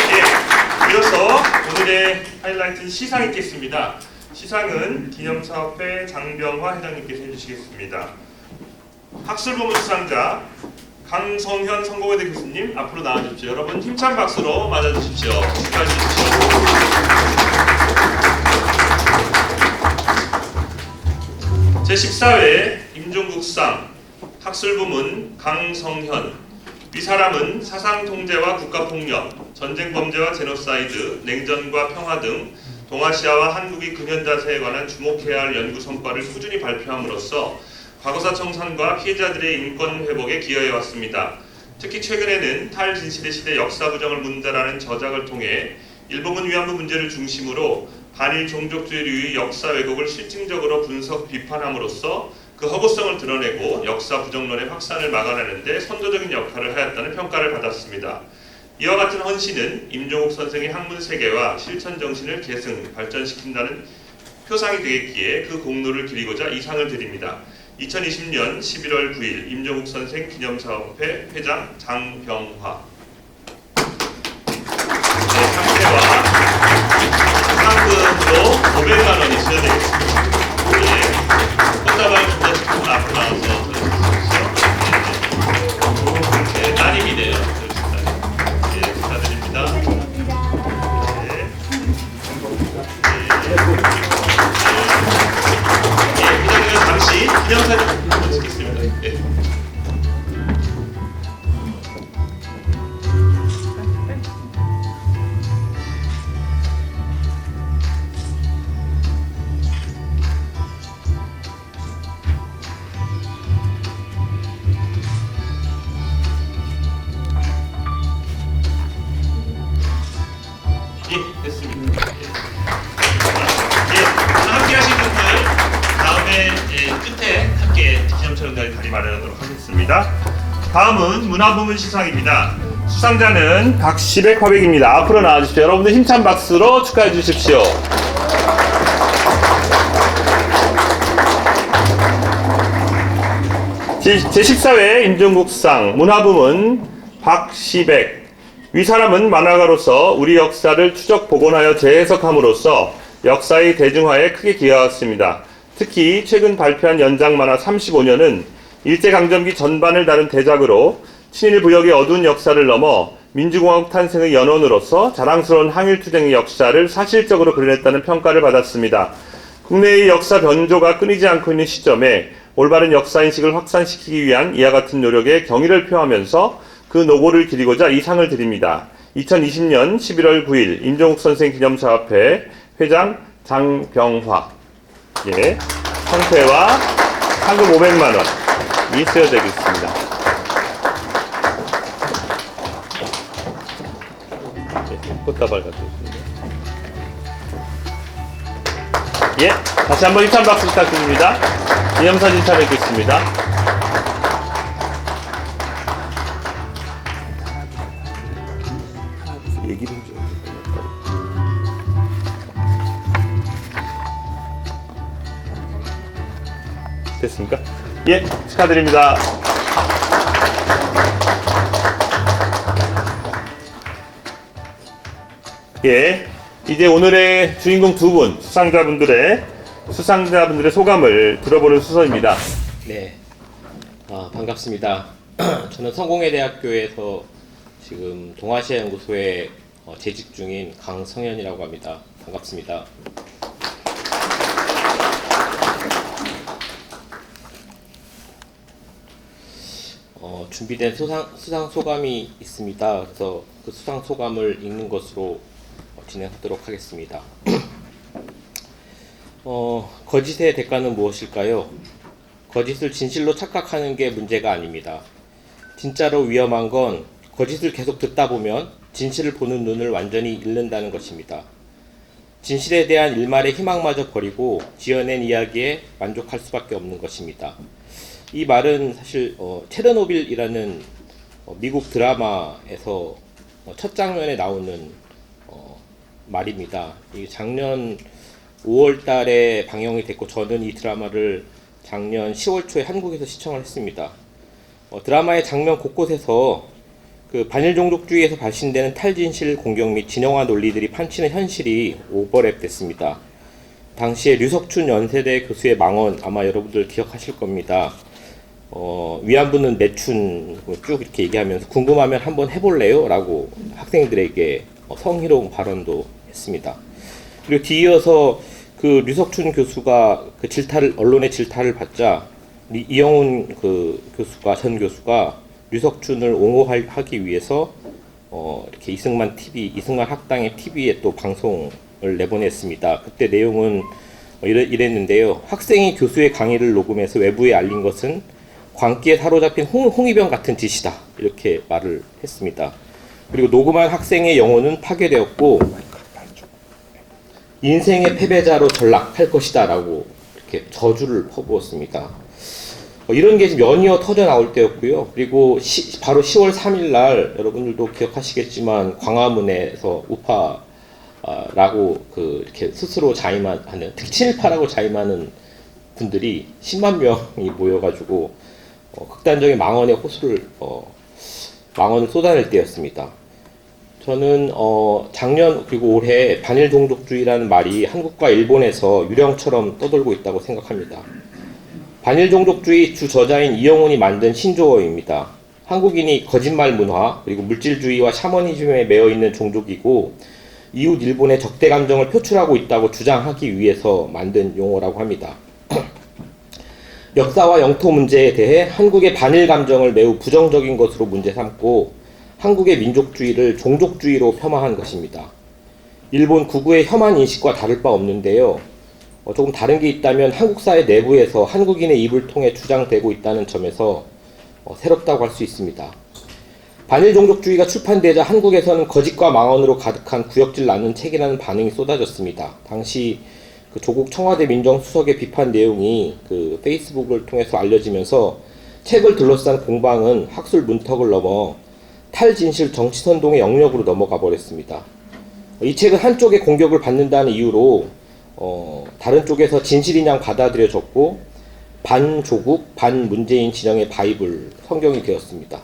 네, 이어서 오늘의 하이라이트는 시상 있겠습니다. 시상은 기념사업회 장병화 회장님께서 해주시겠습니다. 학술부문 수상자 강성현 성공회대 교수님 앞으로 나와주십시오. 여러분 힘찬 박수로 맞아주십시오. 축하해주십시오. 제14회 임종국상 학술부문 강성현. 이 사람은 사상통제와 국가폭력, 전쟁범죄와 제노사이드, 냉전과 평화 등 동아시아와 한국의 근현자세에 관한 주목해야 할 연구 성과를 꾸준히 발표함으로써 과거사 청산과 피해자들의 인권 회복에 기여해 왔습니다. 특히 최근에는 탈진시대 시대 역사 부정을 문다라는 저작을 통해 일본군 위안부 문제를 중심으로 반일 종족주의의 역사 왜곡을 실증적으로 분석 비판함으로써 그 허구성을 드러내고 역사 부정론의 확산을 막아내는 데 선도적인 역할을 하였다는 평가를 받았습니다. 이와 같은 헌신은 임종국 선생의 학문 세계와 실천 정신을 계승, 발전시킨다는 표상이 되겠기에 그 공로를 기리고자 이 상을 드립니다. 2020년 11월 9일 임종국 선생 기념사업회 회장 장병화. 네, 상태와 상금으로 500만 원이 수여되겠습니다. 네, 꽃다발 준비하시고 앞으로 나와서 전해주십시오. 네, 따님이네요. 네, 축하드립니다. 네. 회장님은 잠시 기념사진 찍겠습니다. 네. 자리 마련하도록 하겠습니다. 다음은 문화부문 시상입니다. 수상자는 박시백 화백입니다. 앞으로 나와주십시오. 여러분들 힘찬 박수로 축하해 주십시오. 제14회 임종국상 문화부문 박시백. 위 사람은 만화가로서 우리 역사를 추적 복원하여 재해석함으로써 역사의 대중화에 크게 기여하였습니다. 특히 최근 발표한 연작 만화 35년은 일제강점기 전반을 다룬 대작으로 친일 부역의 어두운 역사를 넘어 민주공화국 탄생의 연원으로서 자랑스러운 항일투쟁의 역사를 사실적으로 그려냈다는 평가를 받았습니다. 국내의 역사 변조가 끊이지 않고 있는 시점에 올바른 역사인식을 확산시키기 위한 이와 같은 노력에 경의를 표하면서 그 노고를 기리고자 이 상을 드립니다. 2020년 11월 9일 임종국 선생 기념사업회 회장 장병화. 예, 상패와 상금 500만 원이 쓰여져 있습니다. 꽃다발 갖고 있습니다. 예, 다시 한번 힘찬 박수 부탁드립니다. 기념사진 촬영했겠습니다. 얘기를 좀 됐습니까? 예, 축하드립니다. 예, 이제 오늘의 주인공 두 분, 수상자분들의 소감을 들어보는 순서입니다. 네, 반갑습니다. 저는 성공회대학교에서 지금 동아시아연구소에 재직 중인 강성현이라고 합니다. 반갑습니다. 준비된 수상 소감이 있습니다. 그래서 그 수상 소감을 읽는 것으로 진행하도록 하겠습니다. 거짓의 대가는 무엇일까요? 거짓을 진실로 착각하는 게 문제가 아닙니다. 진짜로 위험한 건 거짓을 계속 듣다 보면 진실을 보는 눈을 완전히 잃는다는 것입니다. 진실에 대한 일말의 희망마저 버리고 지어낸 이야기에 만족할 수밖에 없는 것입니다. 이 말은 사실 체르노빌이라는 미국 드라마에서 첫 장면에 나오는 말입니다. 이 작년 5월 달에 방영이 됐고 저는 이 드라마를 작년 10월 초에 한국에서 시청을 했습니다. 드라마의 장면 곳곳에서 그 반일 종족주의에서 발신되는 탈진실 공격 및 진영화 논리들이 판치는 현실이 오버랩됐습니다. 당시에 류석춘 연세대 교수의 망언 아마 여러분들 기억하실 겁니다. 위안부는 매춘 쭉 이렇게 얘기하면서 궁금하면 한번 해볼래요? 라고 학생들에게 성희롱 발언도 했습니다. 그리고 뒤이어서 그 류석춘 교수가 그 언론의 질타를 받자 이영훈 전 교수가 류석춘을 옹호하기 위해서 이렇게 이승만 학당의 TV에 또 방송을 내보냈습니다. 그때 내용은 이랬는데요. 학생이 교수의 강의를 녹음해서 외부에 알린 것은 광기에 사로잡힌 홍위병 같은 짓이다. 이렇게 말을 했습니다. 그리고 녹음한 학생의 영혼은 파괴되었고 인생의 패배자로 전락할 것이다 라고 이렇게 저주를 퍼부었습니다. 이런 게 지금 연이어 터져 나올 때였고요. 그리고 바로 10월 3일 날 여러분들도 기억하시겠지만 광화문에서 우파라고 이렇게 스스로 자임하는 특히 친일파라고 자임하는 분들이 10만 명이 모여가지고 극단적인 망언의 망언을 쏟아낼 때였습니다. 저는 작년 그리고 올해 반일 종족주의라는 말이 한국과 일본에서 유령처럼 떠돌고 있다고 생각합니다. 반일 종족주의 주 저자인 이영훈이 만든 신조어입니다. 한국인이 거짓말 문화 그리고 물질주의와 샤머니즘에 매여 있는 종족이고 이웃 일본의 적대 감정을 표출하고 있다고 주장하기 위해서 만든 용어라고 합니다. 역사와 영토 문제에 대해 한국의 반일 감정을 매우 부정적인 것으로 문제 삼고 한국의 민족주의를 종족주의로 폄하한 것입니다. 일본 구구의 혐한 인식과 다를 바 없는데요. 조금 다른 게 있다면 한국 사회 내부에서 한국인의 입을 통해 주장되고 있다는 점에서 새롭다고 할 수 있습니다. 반일 종족주의가 출판되자 한국에서는 거짓과 망언으로 가득한 구역질 나는 책이라는 반응이 쏟아졌습니다. 당시 그 조국 청와대 민정수석의 비판 내용이 그 페이스북을 통해서 알려지면서 책을 둘러싼 공방은 학술 문턱을 넘어 탈진실 정치선동의 영역으로 넘어가 버렸습니다. 이 책은 한쪽의 공격을 받는다는 이유로 다른 쪽에서 진실이냥 받아들여졌고 반조국, 반문재인 진영의 바이블, 성경이 되었습니다.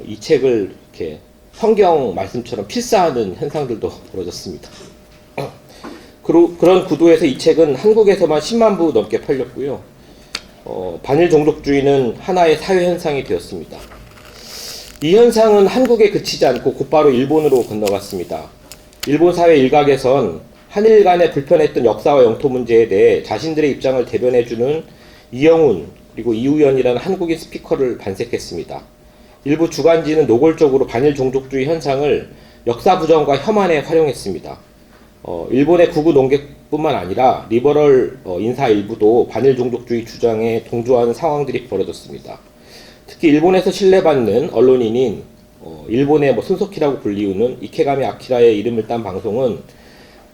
이 책을 이렇게 성경 말씀처럼 필사하는 현상들도 벌어졌습니다. 그런 구도에서 이 책은 한국에서만 10만 부 넘게 팔렸고요. 반일 종족주의는 하나의 사회 현상이 되었습니다. 이 현상은 한국에 그치지 않고 곧바로 일본으로 건너갔습니다. 일본 사회 일각에선 한일 간에 불편했던 역사와 영토 문제에 대해 자신들의 입장을 대변해주는 이영훈 그리고 이우연이라는 한국인 스피커를 반색했습니다. 일부 주간지는 노골적으로 반일 종족주의 현상을 역사 부정과 혐한에 활용했습니다. 일본의 구구 농객뿐만 아니라 리버럴 인사 일부도 반일 종족주의 주장에 동조하는 상황들이 벌어졌습니다. 특히 일본에서 신뢰받는 언론인인 일본의 손석희라고 불리우는 이케가미 아키라의 이름을 딴 방송은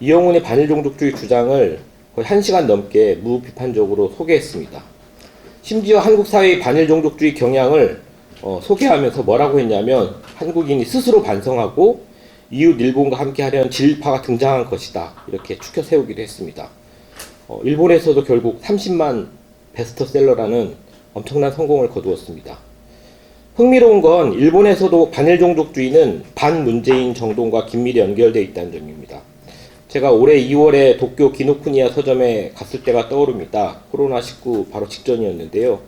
이영훈의 반일 종족주의 주장을 거의 1시간 넘게 무비판적으로 소개했습니다. 심지어 한국 사회의 반일 종족주의 경향을 소개하면서 뭐라고 했냐면 한국인이 스스로 반성하고 이웃 일본과 함께 하려는 진일파가 등장한 것이다. 이렇게 추켜 세우기도 했습니다. 일본에서도 결국 30만 베스트셀러라는 엄청난 성공을 거두었습니다. 흥미로운 건 일본에서도 반일 종족주의는 반문재인 정동과 긴밀히 연결되어 있다는 점입니다. 제가 올해 2월에 도쿄 기노쿠니야 서점에 갔을 때가 떠오릅니다. 코로나19 바로 직전이었는데요.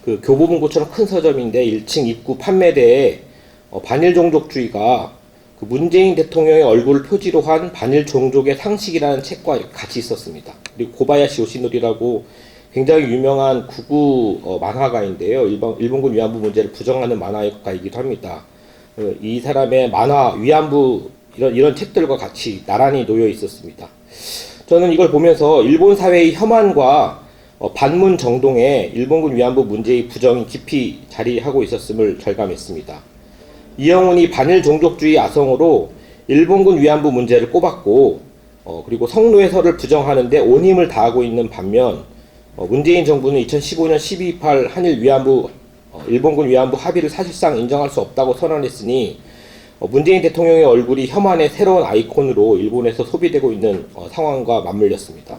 그 교보문고처럼 큰 서점인데 1층 입구 판매대에 반일 종족주의가 그 문재인 대통령의 얼굴을 표지로 한 반일 종족의 상식이라는 책과 같이 있었습니다. 그리고 고바야시 요시노리라고 굉장히 유명한 구구 만화가인데요. 일본군 위안부 문제를 부정하는 만화가이기도 합니다. 이 사람의 만화 위안부 이런 책들과 같이 나란히 놓여 있었습니다. 저는 이걸 보면서 일본 사회의 혐한과 반문 정동에 일본군 위안부 문제의 부정이 깊이 자리하고 있었음을 절감했습니다. 이영훈이 반일 종족주의 아성으로 일본군 위안부 문제를 꼽았고 그리고 성노예설을 부정하는데 온 힘을 다하고 있는 반면 문재인 정부는 2015년 12.28 한일 위안부 일본군 위안부 합의를 사실상 인정할 수 없다고 선언했으니 문재인 대통령의 얼굴이 혐한의 새로운 아이콘으로 일본에서 소비되고 있는 상황과 맞물렸습니다.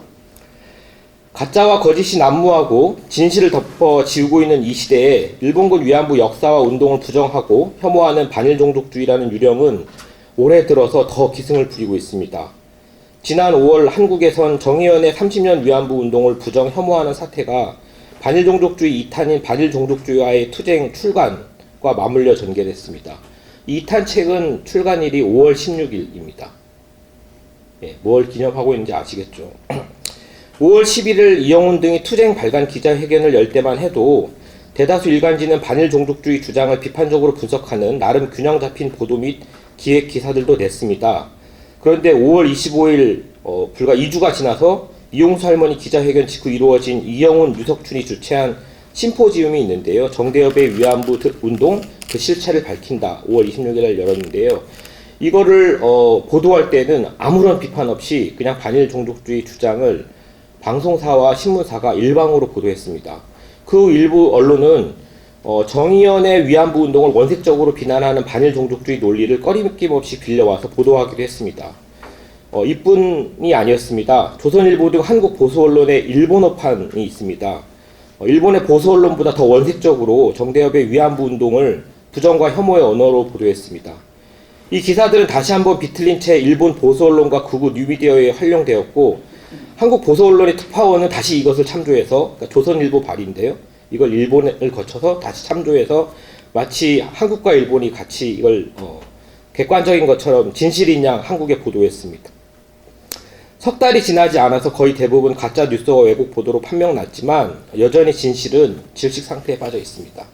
가짜와 거짓이 난무하고 진실을 덮어 지우고 있는 이 시대에 일본군 위안부 역사와 운동을 부정하고 혐오하는 반일 종족주의라는 유령은 올해 들어서 더 기승을 부리고 있습니다. 지난 5월 한국에선 정의연의 30년 위안부 운동을 부정 혐오하는 사태가 반일 종족주의 2탄인 반일 종족주의와의 투쟁 출간과 맞물려 전개됐습니다. 이 2탄 책은 출간일이 5월 16일입니다. 뭘 기념하고 있는지 아시겠죠? 5월 11일 이영훈 등이 투쟁 발간 기자회견을 열 때만 해도 대다수 일간지는 반일 종족주의 주장을 비판적으로 분석하는 나름 균형 잡힌 보도 및 기획 기사들도 냈습니다. 그런데 5월 25일 불과 2주가 지나서 이용수 할머니 기자회견 직후 이루어진 이영훈, 유석춘이 주최한 심포지움이 있는데요. 정대협의 위안부 운동 그 실체를 밝힌다. 5월 26일 열었는데요. 이거를 보도할 때는 아무런 비판 없이 그냥 반일 종족주의 주장을 방송사와 신문사가 일방으로 보도했습니다. 그 일부 언론은 정의연의 위안부 운동을 원색적으로 비난하는 반일 종족주의 논리를 꺼림낌 없이 빌려와서 보도하기도 했습니다. 이뿐이 아니었습니다. 조선일보 등 한국 보수 언론의 일본어판이 있습니다. 일본의 보수 언론보다 더 원색적으로 정대협의 위안부 운동을 부정과 혐오의 언어로 보도했습니다. 이 기사들은 다시 한번 비틀린 채 일본 보수 언론과 극우 뉴미디어에 활용되었고 한국 보수 언론의 특파원은 다시 이것을 참조해서 그러니까 조선일보 발인데요. 이걸 일본을 거쳐서 다시 참조해서 마치 한국과 일본이 같이 이걸 객관적인 것처럼 진실인 양 한국에 보도했습니다. 석 달이 지나지 않아서 거의 대부분 가짜 뉴스와 왜곡 보도로 판명났지만 여전히 진실은 질식 상태에 빠져 있습니다.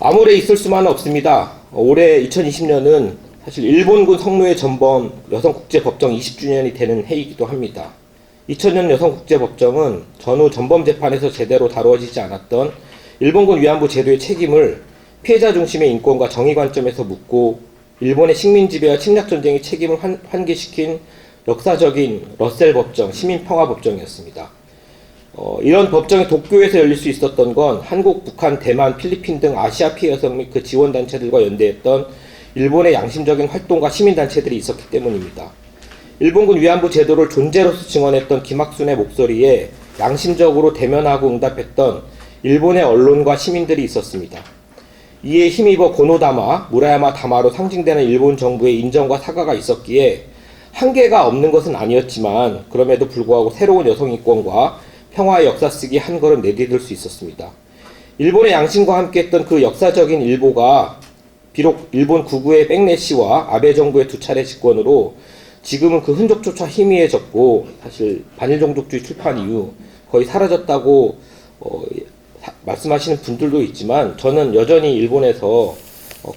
아무래 있을 수만은 없습니다. 올해 2020년은 사실 일본군 성노예 전범 여성국제법정 20주년이 되는 해이기도 합니다. 2000년 여성국제법정은 전후 전범재판에서 제대로 다루어지지 않았던 일본군 위안부 제도의 책임을 피해자 중심의 인권과 정의 관점에서 묻고 일본의 식민지배와 침략전쟁의 책임을 환기시킨 역사적인 러셀 법정, 시민평화법정이었습니다. 이런 법정이 도쿄에서 열릴 수 있었던 건 한국, 북한, 대만, 필리핀 등 아시아 피해 여성 및 그 지원단체들과 연대했던 일본의 양심적인 활동과 시민단체들이 있었기 때문입니다. 일본군 위안부 제도를 존재로서 증언했던 김학순의 목소리에 양심적으로 대면하고 응답했던 일본의 언론과 시민들이 있었습니다. 이에 힘입어 고노다마, 무라야마 다마로 상징되는 일본 정부의 인정과 사과가 있었기에 한계가 없는 것은 아니었지만 그럼에도 불구하고 새로운 여성인권과 평화의 역사 쓰기 한 걸음 내디딜 수 있었습니다. 일본의 양심과 함께했던 그 역사적인 일보가 비록 일본 구구의 백내시와 아베 정부의 두 차례 집권으로 지금은 그 흔적조차 희미해졌고 사실 반일종족주의 출판 이후 거의 사라졌다고 말씀하시는 분들도 있지만 저는 여전히 일본에서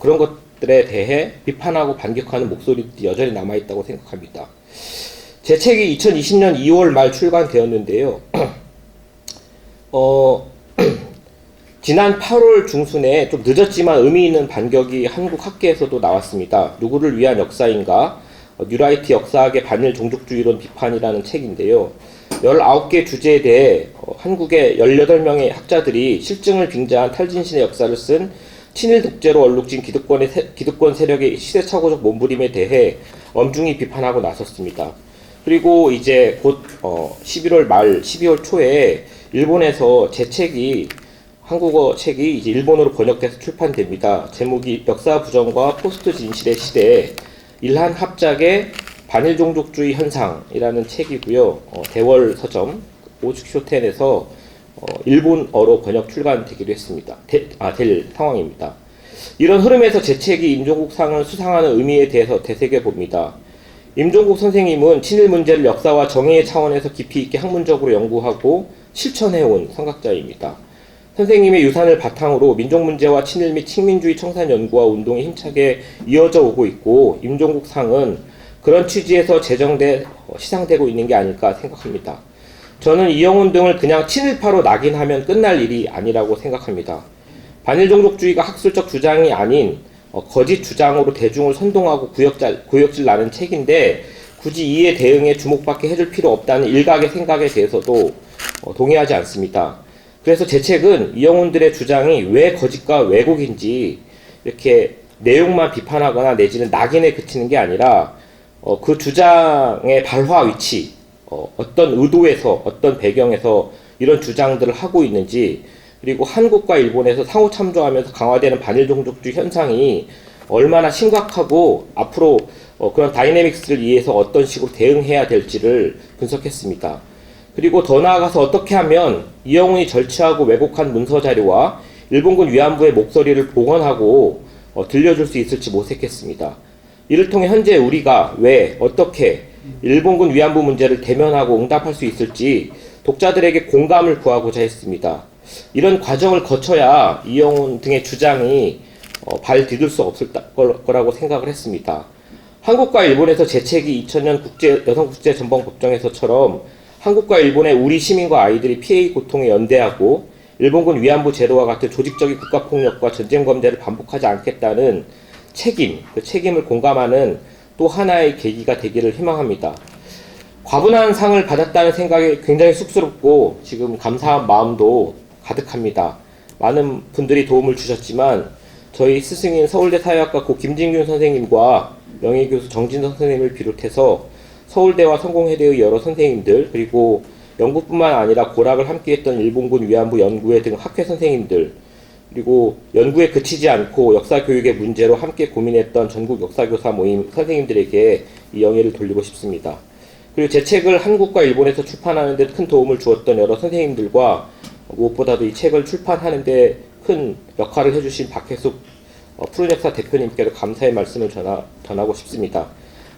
그런 것들에 대해 비판하고 반격하는 목소리들이 여전히 남아있다고 생각합니다. 제 책이 2020년 2월 말 출간되었는데요. 지난 8월 중순에 좀 늦었지만 의미 있는 반격이 한국 학계에서도 나왔습니다. 누구를 위한 역사인가? 뉴라이트 역사학의 반일 종족주의론 비판이라는 책인데요. 19개 주제에 대해 한국의 18명의 학자들이 실증을 빙자한 탈진신의 역사를 쓴 친일 독재로 얼룩진 기득권 세력의 시대착오적 몸부림에 대해 엄중히 비판하고 나섰습니다. 그리고 이제 곧 11월 말 12월 초에 일본에서 제 책이 한국어 책이 이제 일본어로 번역돼서 출판됩니다. 제목이 역사 부정과 포스트 진실의 시대 일한 합작의 반일종족주의 현상이라는 책이고요. 대월 서점 오죽쇼텐에서 일본어로 번역 출간되기도 했습니다. 될 상황입니다. 이런 흐름에서 제 책이 임종국상을 수상하는 의미에 대해서 되새겨봅니다. 임종국 선생님은 친일 문제를 역사와 정의의 차원에서 깊이 있게 학문적으로 연구하고 실천해온 선각자입니다. 선생님의 유산을 바탕으로 민족문제와 친일 및 식민주의 청산 연구와 운동이 힘차게 이어져 오고 있고 임종국상은 그런 취지에서 제정돼 시상되고 있는 게 아닐까 생각합니다. 저는 이영훈 등을 그냥 친일파로 낙인하면 끝날 일이 아니라고 생각합니다. 반일종족주의가 학술적 주장이 아닌 거짓 주장으로 대중을 선동하고 구역질 나는 책인데 굳이 이에 대응해 주목받게 해줄 필요 없다는 일각의 생각에 대해서도 동의하지 않습니다. 그래서 제 책은 이영훈들의 주장이 왜 거짓과 왜곡인지 이렇게 내용만 비판하거나 내지는 낙인에 그치는 게 아니라 그 주장의 발화 위치, 어떤 의도에서 어떤 배경에서 이런 주장들을 하고 있는지 그리고 한국과 일본에서 상호 참조하면서 강화되는 반일종족주의 현상이 얼마나 심각하고 앞으로 그런 다이내믹스를 이해해서 어떤 식으로 대응해야 될지를 분석했습니다. 그리고 더 나아가서 어떻게 하면 이영훈이 절취하고 왜곡한 문서 자료와 일본군 위안부의 목소리를 복원하고 들려줄 수 있을지 모색했습니다. 이를 통해 현재 우리가 왜 어떻게 일본군 위안부 문제를 대면하고 응답할 수 있을지 독자들에게 공감을 구하고자 했습니다. 이런 과정을 거쳐야 이영훈 등의 주장이 발 디딜 수 없을 거라고 생각을 했습니다. 한국과 일본에서 제 책이 2000년 여성국제전범법정에서처럼 한국과 일본의 우리 시민과 아이들이 피해의 고통에 연대하고 일본군 위안부 제도와 같은 조직적인 국가폭력과 전쟁 범죄를 반복하지 않겠다는 책임, 그 책임을 공감하는 또 하나의 계기가 되기를 희망합니다. 과분한 상을 받았다는 생각이 굉장히 쑥스럽고 지금 감사한 마음도 가득합니다. 많은 분들이 도움을 주셨지만 저희 스승인 서울대 사회학과 고 김진균 선생님과 명예교수 정진석 선생님을 비롯해서 서울대와 성공회대의 여러 선생님들 그리고 연구뿐만 아니라 고락을 함께했던 일본군 위안부 연구회 등 학회 선생님들 그리고 연구에 그치지 않고 역사교육의 문제로 함께 고민했던 전국 역사교사 모임 선생님들에게 이 영예를 돌리고 싶습니다. 그리고 제 책을 한국과 일본에서 출판하는 데 큰 도움을 주었던 여러 선생님들과 무엇보다도 이 책을 출판하는 데 큰 역할을 해주신 박혜숙 푸른역사 대표님께도 감사의 말씀을 전하고 싶습니다.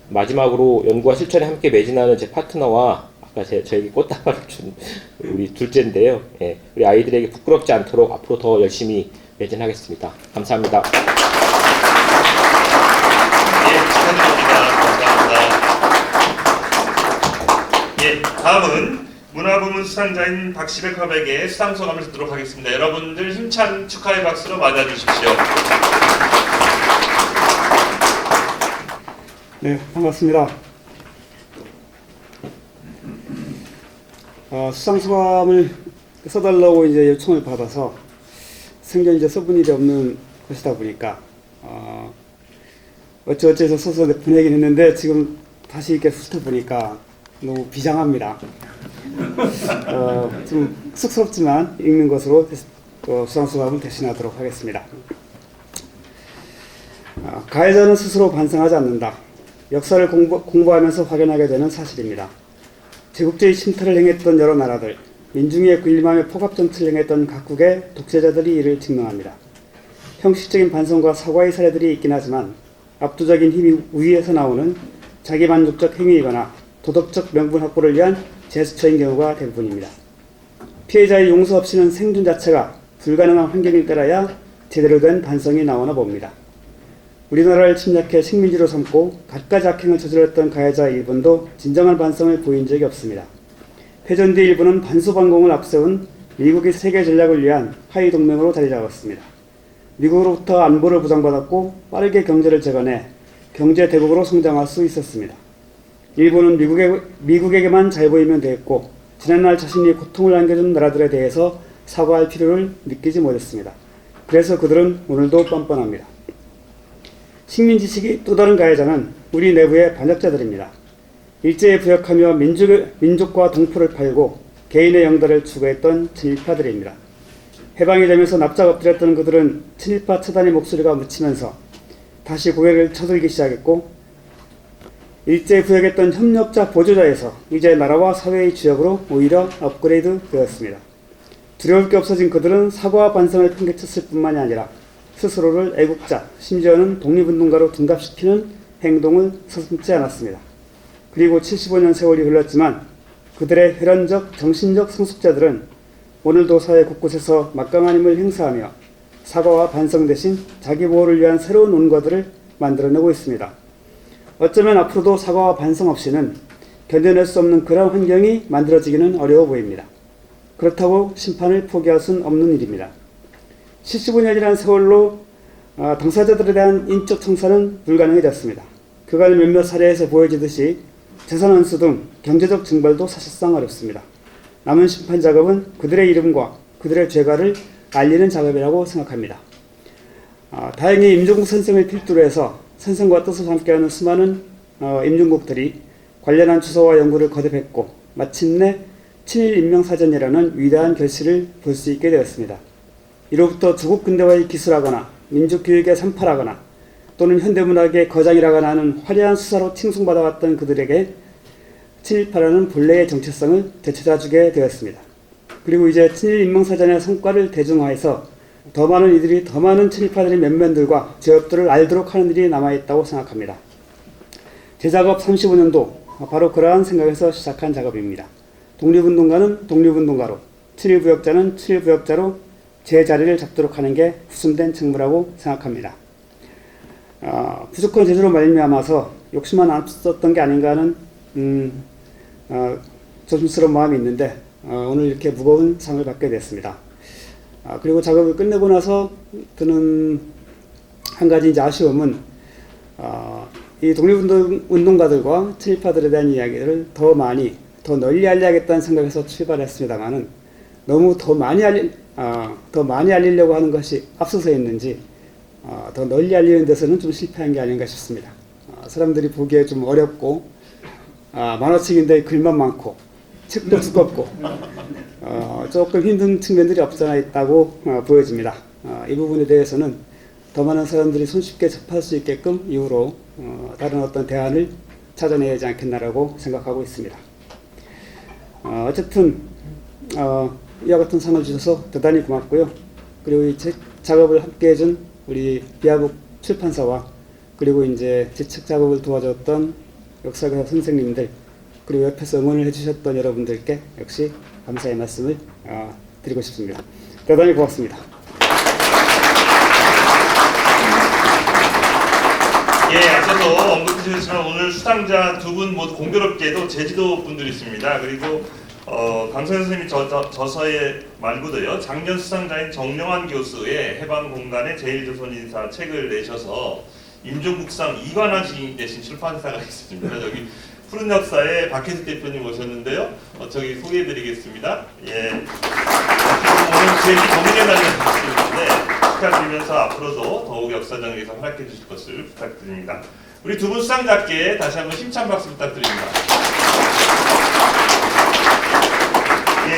마지막으로 연구와 실천에 함께 매진하는 제 파트너와 아까 저에게 꽃다발을 준 우리 둘째인데요. 예, 우리 아이들에게 부끄럽지 않도록 앞으로 더 열심히 매진하겠습니다. 감사합니다. 예, 축하드립니다. 감사합니다. 예, 다음은 문화부문 수상자인 박시백 화백의 수상소감을 듣도록 하겠습니다. 여러분들 힘찬 축하의 박수로 맞아주십시오. 네, 반갑습니다. 수상 소감을 써달라고 이제 요청을 받아서 생전 이제 써본 일이 없는 것이다 보니까 어찌어찌해서 써서 보내긴 했는데 지금 다시 이렇게 훑어보니까 너무 비장합니다. 좀 쑥스럽지만 읽는 것으로 수상 소감을 대신하도록 하겠습니다. 가해자는 스스로 반성하지 않는다. 역사를 공부하면서 확인하게 되는 사실입니다. 제국주의 침탈을 행했던 여러 나라들, 민중의 군림함에 포갑전투를 행했던 각국의 독재자들이 이를 증명합니다. 형식적인 반성과 사과의 사례들이 있긴 하지만 압도적인 힘이 우위에서 나오는 자기만족적 행위이거나 도덕적 명분 확보를 위한 제스처인 경우가 대부분입니다. 피해자의 용서 없이는 생존 자체가 불가능한 환경일 때라야 제대로 된 반성이 나오나 봅니다. 우리나라를 침략해 식민지로 삼고 갖가지 악행을 저질렀던 가해자 일본도 진정한 반성을 보인 적이 없습니다. 패전뒤 일본은 반소반공을 앞세운 미국의 세계 전략을 위한 하위 동맹으로 자리 잡았습니다. 미국으로부터 안보를 보장받았고 빠르게 경제를 재건해 경제 대국으로 성장할 수 있었습니다. 일본은 미국에게만 잘 보이면 되었고 지난날 자신이 고통을 안겨준 나라들에 대해서 사과할 필요를 느끼지 못했습니다. 그래서 그들은 오늘도 뻔뻔합니다. 식민지식이 또 다른 가해자는 우리 내부의 반역자들입니다. 일제에 부역하며 민족과 동포를 팔고 개인의 영달을 추구했던 친일파들입니다. 해방이 되면서 납작 엎드렸던 그들은 친일파 처단의 목소리가 묻히면서 다시 고개를 쳐들기 시작했고 일제에 부역했던 협력자 보조자에서 이제 나라와 사회의 주역으로 오히려 업그레이드 되었습니다. 두려울 게 없어진 그들은 사과와 반성을 팽개쳤을 뿐만이 아니라 스스로를 애국자, 심지어는 독립운동가로 둔갑시키는 행동을 서슴지 않았습니다. 그리고 75년 세월이 흘렀지만 그들의 혈연적, 정신적 성숙자들은 오늘도 사회 곳곳에서 막강한 힘을 행사하며 사과와 반성 대신 자기보호를 위한 새로운 온거들을 만들어내고 있습니다. 어쩌면 앞으로도 사과와 반성 없이는 견뎌낼 수 없는 그런 환경이 만들어지기는 어려워 보입니다. 그렇다고 심판을 포기할 수는 없는 일입니다. 75년이라는 세월로 당사자들에 대한 인적 청산은 불가능해졌습니다. 그간 몇몇 사례에서 보여지듯이 재산 환수 등 경제적 징벌도 사실상 어렵습니다. 남은 심판 작업은 그들의 이름과 그들의 죄가를 알리는 작업이라고 생각합니다. 다행히 임종국 선생을 필두로 해서 선생과 뜻을 함께하는 수많은 임종국들이 관련한 주소와 연구를 거듭했고 마침내 친일인명사전이라는 위대한 결실을 볼 수 있게 되었습니다. 이로부터 조국 근대화의 기술하거나 민족교육의 산파라거나 또는 현대문학의 거장이라거나 하는 화려한 수사로 칭송받아왔던 그들에게 친일파라는 본래의 정체성을 되찾아주게 되었습니다. 그리고 이제 친일인명사전의 성과를 대중화해서 더 많은 이들이 더 많은 친일파들의 면면들과 죄업들을 알도록 하는 일이 남아있다고 생각합니다. 제 작업 35년도 바로 그러한 생각에서 시작한 작업입니다. 독립운동가는 독립운동가로, 친일부역자는 친일부역자로 제 자리를 잡도록 하는 게 후순된 책무라고 생각합니다. 부족한 재주로 말미암아서 욕심만 앞섰던 게 아닌가 하는 조심스러운 마음이 있는데 오늘 이렇게 무거운 상을 받게 됐습니다. 그리고 작업을 끝내고 나서 드는 한 가지 이제 아쉬움은 이 독립운동가들과 친일파들에 대한 이야기를 더 널리 알려야겠다는 생각에서 출발했습니다만은 너무 더 많이 알리려고 하는 것이 앞서서 있는지 더 널리 알리는 데서는 좀 실패한 게 아닌가 싶습니다. 사람들이 보기에 좀 어렵고 만화책인데 글만 많고 책도 두껍고 조금 힘든 측면들이 없잖아 있다고 보여집니다. 이 부분에 대해서는 더 많은 사람들이 손쉽게 접할 수 있게끔 이후로 다른 어떤 대안을 찾아내야 하지 않겠나라고 생각하고 있습니다. 어쨌든 이와 같은 상을 주셔서 대단히 고맙고요. 그리고 이 작업을 함께 해준 우리 비아북 출판사와 그리고 이제 제 책 작업을 도와줬던 역사교사 선생님들 그리고 옆에서 응원을 해주셨던 여러분들께 역시 감사의 말씀을 드리고 싶습니다. 대단히 고맙습니다. 예, 앞서서 언급해 주셨지만 오늘 수상자 두 분 모두 공교롭게도 제주도 분들이 있습니다. 그리고 강성현 선생님이 저서에 말고도요 작년 수상자인 정영환 교수의 해방공간의 제일조선인사 책을 내셔서 임종국상 이관왕 시인 되신 출판사가 있습니다. 저기 푸른 역사의 박혜숙 대표님 오셨는데요. 저기 소개해드리겠습니다. 예. 오늘 제 고민의 날을 주시는데 축하드리면서 앞으로도 더욱 역사장에서 활약해 주실 것을 부탁드립니다. 우리 두 분 수상자께 다시 한번 힘찬 박수 부탁드립니다. 예.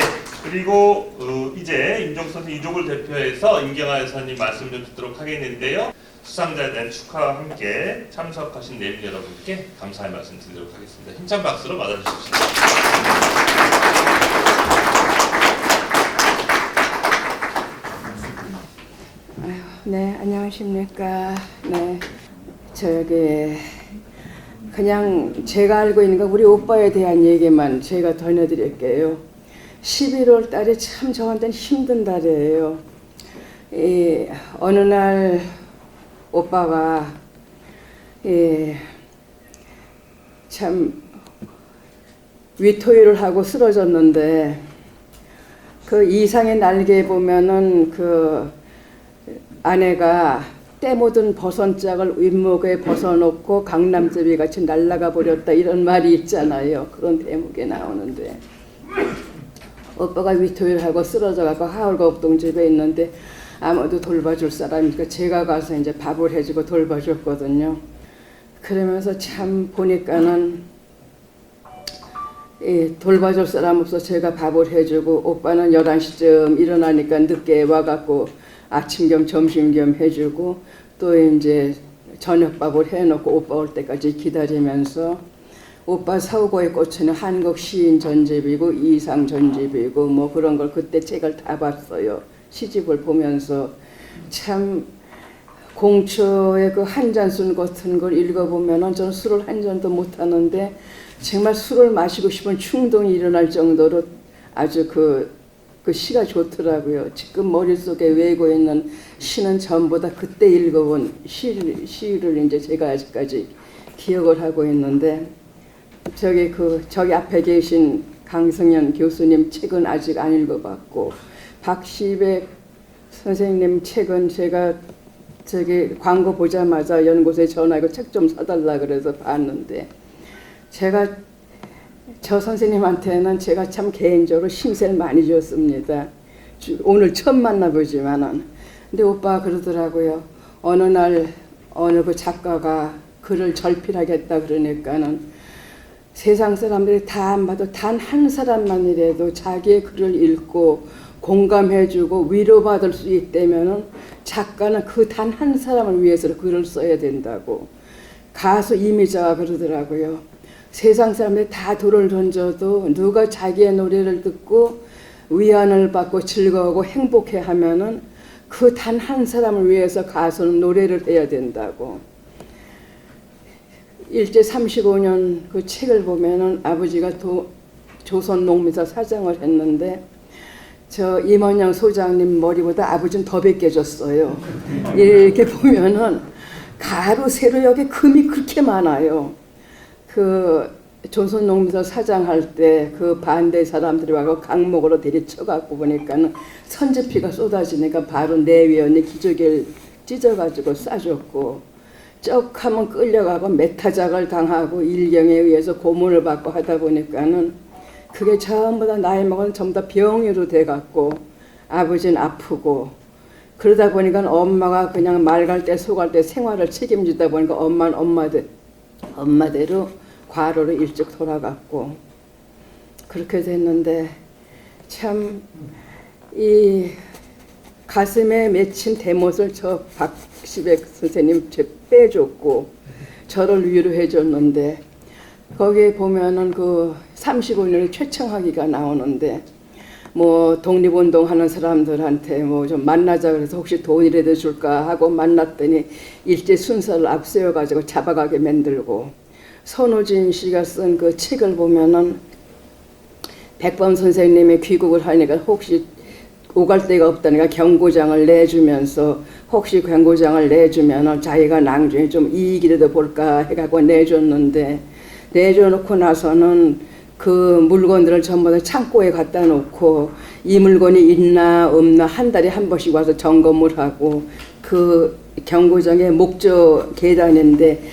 그리고 이제 임종국 선생 유족을 대표해서 임경아 여사님 말씀 좀 듣도록 하겠는데요. 수상자에 대한 축하와 함께 참석하신 내빈 여러분께 감사의 말씀 드리도록 하겠습니다. 힘찬 박수로 맞아주십시오. 네, 안녕하십니까. 네, 그냥 제가 알고 있는 거 우리 오빠에 대한 얘기만 제가 전해드릴게요. 11월 달이 참 저한테는 힘든 달이에요. 어느 날 오빠가 참 위토위를 하고 쓰러졌는데 그 이상의 날개에 보면은 그 아내가 때 묻은 버선짝을 윗목에 벗어놓고 강남제비 같이 날아가 버렸다 이런 말이 있잖아요. 그런 대목에 나오는데 오빠가 위토위하고 쓰러져가고 하울거북동 집에 있는데 아무도 돌봐줄 사람이니까 제가 가서 이제 밥을 해주고 돌봐줬거든요. 그러면서 참 보니까는 돌봐줄 사람 없어 제가 밥을 해주고 오빠는 11시쯤 일어나니까 늦게 와갖고 아침 겸 점심 겸 해주고 또 이제 저녁밥을 해놓고 오빠 올 때까지 기다리면서 오빠 사우고에 꽂히는 한국 시인 전집이고 이상 전집이고 뭐 그런 걸 그때 책을 다 봤어요. 시집을 보면서 참 공초의 그 한잔술 같은 걸 읽어보면은 저는 술을 한 잔도 못 하는데 정말 술을 마시고 싶은 충동이 일어날 정도로 아주 그 시가 좋더라고요. 지금 머릿속에 외고 있는 시는 전부 다 그때 읽어본 시를 이제 제가 아직까지 기억을 하고 있는데 저기 앞에 계신 강승현 교수님 책은 아직 안 읽어봤고 박시백 선생님 책은 제가 광고 보자마자 연구소에 전화하고 책 좀 사달라 그래서 봤는데 제가 저 선생님한테는 제가 참 개인적으로 신세를 많이 줬습니다. 오늘 처음 만나보지만은 근데 오빠가 그러더라고요. 어느 날 어느 그 작가가 글을 절필하겠다 그러니까는 세상 사람들이 다 안 봐도 단 한 사람만이라도 자기의 글을 읽고 공감해주고 위로받을 수 있다면은 작가는 그 단 한 사람을 위해서 글을 써야 된다고. 가수 이미자가 그러더라고요. 세상 사람들이 다 돌을 던져도 누가 자기의 노래를 듣고 위안을 받고 즐거워하고 행복해하면은 그 단 한 사람을 위해서 가수는 노래를 해야 된다고. 일제 35년 그 책을 보면은 아버지가 조선농민사 사장을 했는데 저 임원영 소장님 머리보다 아버지는 더 벗겨졌어요. 이렇게 보면은 가로 세로 여기 금이 그렇게 많아요. 그 조선농민사 사장할 때 그 반대 사람들이 와서 강목으로 내리쳐갖고 보니까는 선제피가 쏟아지니까 바로 내위원이 기저귀를 찢어가지고 쏴줬고 쩍하면 끌려가고 메타작을 당하고 일경에 의해서 고문을 받고 하다 보니까는 그게 전부 다 나이 먹은 전부 다 병으로 돼갖고 아버지는 아프고 그러다 보니까 엄마가 그냥 말 갈 때 소 갈 때 생활을 책임지다 보니까 엄마는 엄마대로 과로로 일찍 돌아갔고 그렇게 됐는데 참 이 가슴에 맺힌 대못을 저 박시백 선생님 빼줬고 저를 위로해 줬는데 거기에 보면은 그 35년의 최청하기가 나오는데 뭐 독립운동하는 사람들한테 뭐 좀 만나자 그래서 혹시 돈이라도 줄까 하고 만났더니 일제 순서를 앞세워 가지고 잡아가게 만들고 손호진 씨가 쓴 그 책을 보면은 백범 선생님이 귀국을 하니까 혹시 오갈 데가 없다니까 경고장을 내주면서 혹시 경고장을 내주면은 자기가 나중에 좀 이익이라도 볼까 해갖고 내줬는데 내줘놓고 나서는 그 물건들을 전부 다 창고에 갖다 놓고 이 물건이 있나 없나 한 달에 한 번씩 와서 점검을 하고 그 경고장의 목조 계단인데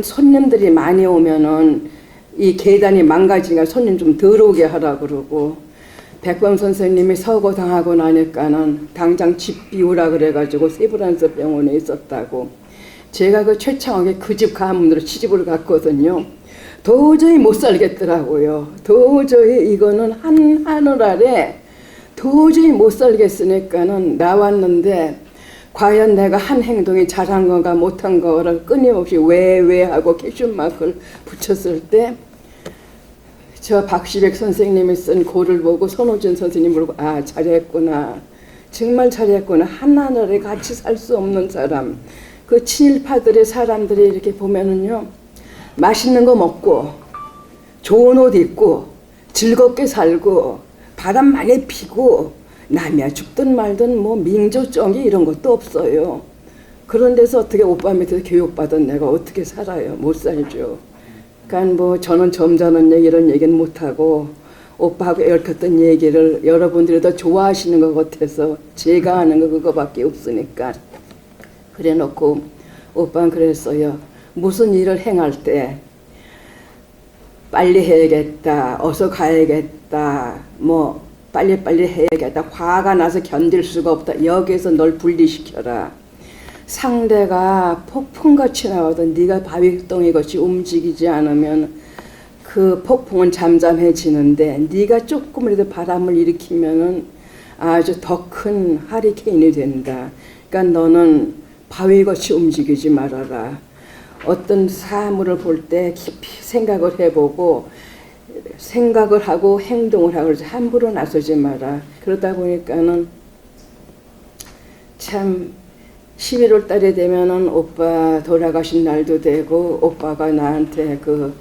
손님들이 많이 오면은 이 계단이 망가지니까 손님 좀 들어오게 하라 그러고 백범 선생님이 서거당하고 나니까는 당장 집 비우라 그래가지고 세브란스 병원에 있었다고. 제가 그 최창욱의 그 집 가문으로 시집을 갔거든요. 도저히 못 살겠더라고요. 도저히 이거는 하늘 아래 도저히 못 살겠으니까는 나왔는데 과연 내가 한 행동이 잘한 건가 못한 거를 끊임없이 왜 하고 퀘스천마크를 붙였을 때 저 박시백 선생님이 쓴 고를 보고 손호준 선생님을 보고 아 잘했구나. 정말 잘했구나. 하늘에 같이 살 수 없는 사람. 그 친일파들의 사람들이 이렇게 보면은요. 맛있는 거 먹고 좋은 옷 입고 즐겁게 살고 바람 많이 피고 남이야 죽든 말든 뭐 민족정이 이런 것도 없어요. 그런 데서 어떻게 오빠 밑에서 교육받은 내가 어떻게 살아요? 못 살죠. 그러니까 뭐 저는 점잖은 얘기 이런 얘기는 못하고 오빠하고 얽혔던 얘기를 여러분들이 더 좋아하시는 것 같아서 제가 하는 거 그거밖에 없으니까 그래 놓고 오빠는 그랬어요. 무슨 일을 행할 때 빨리 해야겠다, 어서 가야겠다, 뭐 빨리빨리 해야겠다, 화가 나서 견딜 수가 없다. 여기에서 널 분리시켜라. 상대가 폭풍같이 나와도 네가 바위덩이같이 움직이지 않으면 그 폭풍은 잠잠해지는데 네가 조금이라도 바람을 일으키면은 아주 더 큰 하리케인이 된다. 그러니까 너는 바위같이 움직이지 말아라. 어떤 사물을 볼 때 깊이 생각을 해보고 생각을 하고 행동을 하고 함부로 나서지 마라. 그러다 보니까는 참 11월 달에 되면은 오빠 돌아가신 날도 되고 오빠가 나한테 그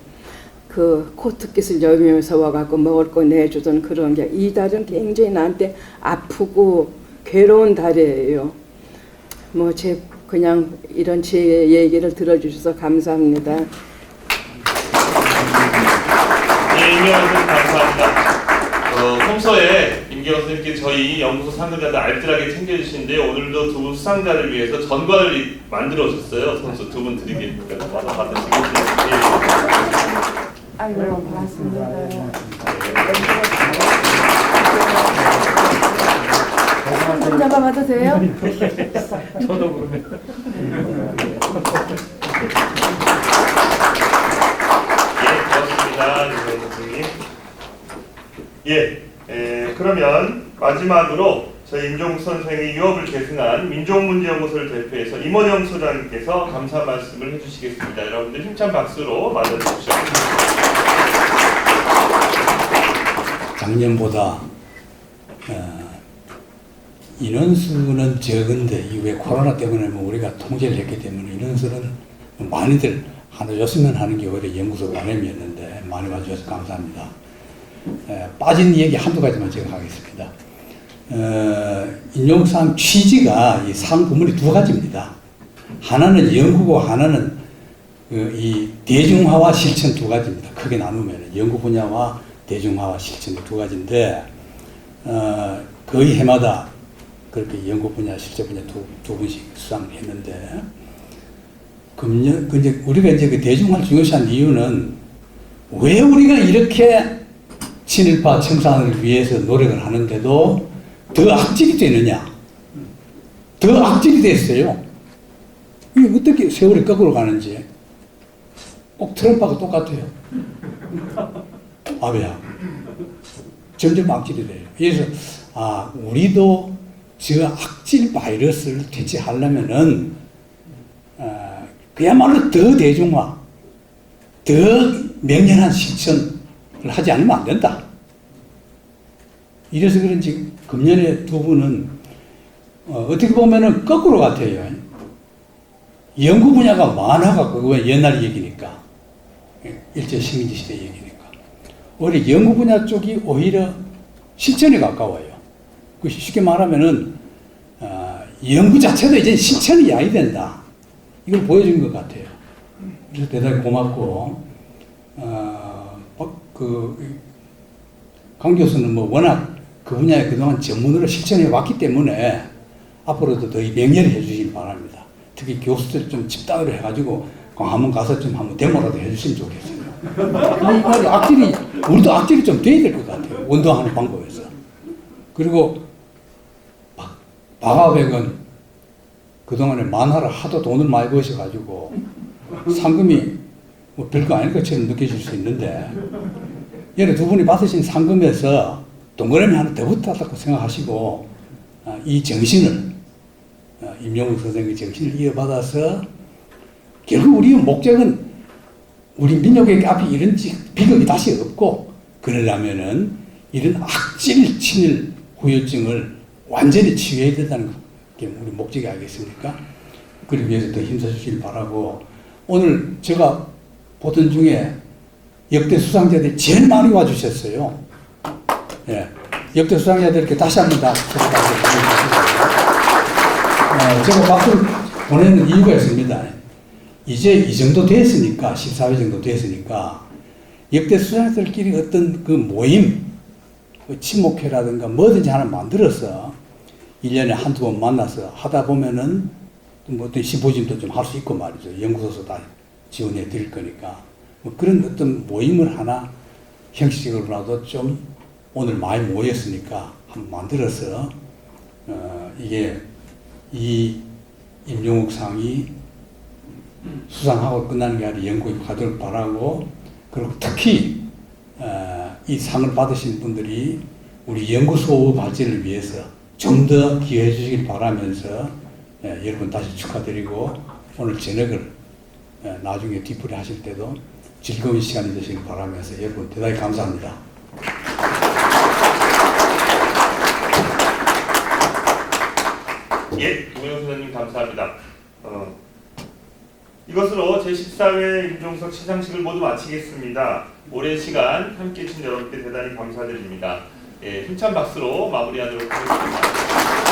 코트깃을 여미면서 와갖고 먹을 거 내주던 그런 게 이 달은 굉장히 나한테 아프고 괴로운 달이에요. 뭐 그냥 이런 제 얘기를 들어주셔서 감사합니다. 네, 임경원 선생님 감사합니다. 평소에 임경원 선생님께 저희 연구소 상급자들 알뜰하게 챙겨주시는데 오늘도 두 분 수상자를 위해서 전관을 만들어 오셨어요. 선수 두 분 드리겠습니다. 와서 받으시겠어요? 아이고 고맙습니다. 좀 잡아봐도 돼요? 저도 그러면. 고맙습니다. 임경원 선생님. 그러면 마지막으로 저희 임종국 선생의 유업을 계승한 민족문제연구소를 대표해서 임원영 소장님께서 감사 말씀을 해주시겠습니다. 여러분들 힘찬 박수로 맞아주십시오. 작년보다 인원수는 적은데 이후에 코로나 때문에 뭐 우리가 통제를 했기 때문에 인원수는 많이들 와줬으면 하는 게 오히려 연구소 바람이었는데 많이 와주셔서 감사합니다. 빠진 얘기 한두 가지만 제가 하겠습니다. 인용상 취지가 이 상 부문이 두 가지입니다. 하나는 연구고 하나는 이 대중화와 실천 두 가지입니다. 크게 나누면 연구 분야와 대중화와 실천 두 가지인데 거의 해마다 그렇게 연구 분야, 실제 분야 두 분씩 수상했는데 근데 우리가 이제 그 대중화를 중요시한 이유는 왜 우리가 이렇게 친일파 청산을 위해서 노력을 하는데도 더 악질이 되느냐? 더 악질이 됐어요. 이게 어떻게 세월이 거꾸로 가는지 꼭 트럼프하고 똑같아요. 아베야. 점점 악질이 돼요. 그래서 우리도 저 악질 바이러스를 퇴치하려면은 그야말로 더 대중화, 더 명료한 실천을 하지 않으면 안 된다. 이래서 그런지 금년에 두 분은 어떻게 보면은 거꾸로 같아요. 연구 분야가 많아갖고 그건 옛날 얘기니까 일제 식민지 시대 얘기니까 오히려 연구 분야 쪽이 오히려 실천에 가까워요. 쉽게 말하면은 연구 자체도 이제 실천이 야이 된다. 이걸 보여준 것 같아요. 그래서 대단히 고맙고 강 교수는 뭐 워낙 그 분야에 그동안 전문으로 실천해 왔기 때문에 앞으로도 더 명예를 해주시기 바랍니다. 특히 교수들 좀 집단으로 해가지고 한번 가서 좀 한번 데모라도 해주시면 좋겠어요. 이 말이 악질이, 우리도 악질이 좀 돼야 될 것 같아요. 운동하는 방법에서. 그리고 박아백은 그동안에 만화를 하도 돈을 많이 버셔가지고 상금이 뭐 별거 아닐 것처럼 느껴질 수 있는데, 얘네 두 분이 받으신 상금에서 동그라미 하나 더 붙었다고 생각하시고 이 정신을, 임종국 선생의 정신을 이어받아서 결국 우리의 목적은 우리 민족에게 앞에 이런 비극이 다시 없고, 그러려면은 이런 악질 친일 후유증을 완전히 치유해야 된다는 게 우리 목적이 아니겠습니까? 그러기 위해서 더 힘써주시길 바라고, 오늘 제가 보던 중에 역대 수상자들이 제일 많이 와주셨어요. 예. 역대 수상자들께 다시 한번 다 제가 박수를 보내는 이유가 있습니다. 이제 이 정도 됐으니까, 14회 정도 됐으니까, 역대 수상자들끼리 어떤 그 모임, 그 친목회라든가 뭐든지 하나 만들어서 1년에 한두 번 만나서 하다 보면은 뭐 어떤 심포지엄도 좀 할 수 있고 말이죠. 연구소서 다 지원해 드릴 거니까. 뭐 그런 어떤 모임을 하나 형식적으로라도 좀 오늘 많이 모였으니까 한번 만들어서 이게 이 임종국 상이 수상하고 끝나는 게 아니라 연구에 가도록 바라고, 그리고 특히 이 상을 받으신 분들이 우리 연구소의 발전을 위해서 좀 더 기여해 주시길 바라면서 여러분 다시 축하드리고, 오늘 저녁을 나중에 뒤풀이 하실 때도 즐거운 시간이 되시길 바라면서 여러분 대단히 감사합니다. 예, 김영선 선생님 감사합니다. 이것으로 제14회 임종석 시상식을 모두 마치겠습니다. 오랜 시간 함께해 주신 여러분께 대단히 감사드립니다. 예, 힘찬 박수로 마무리하도록 하겠습니다.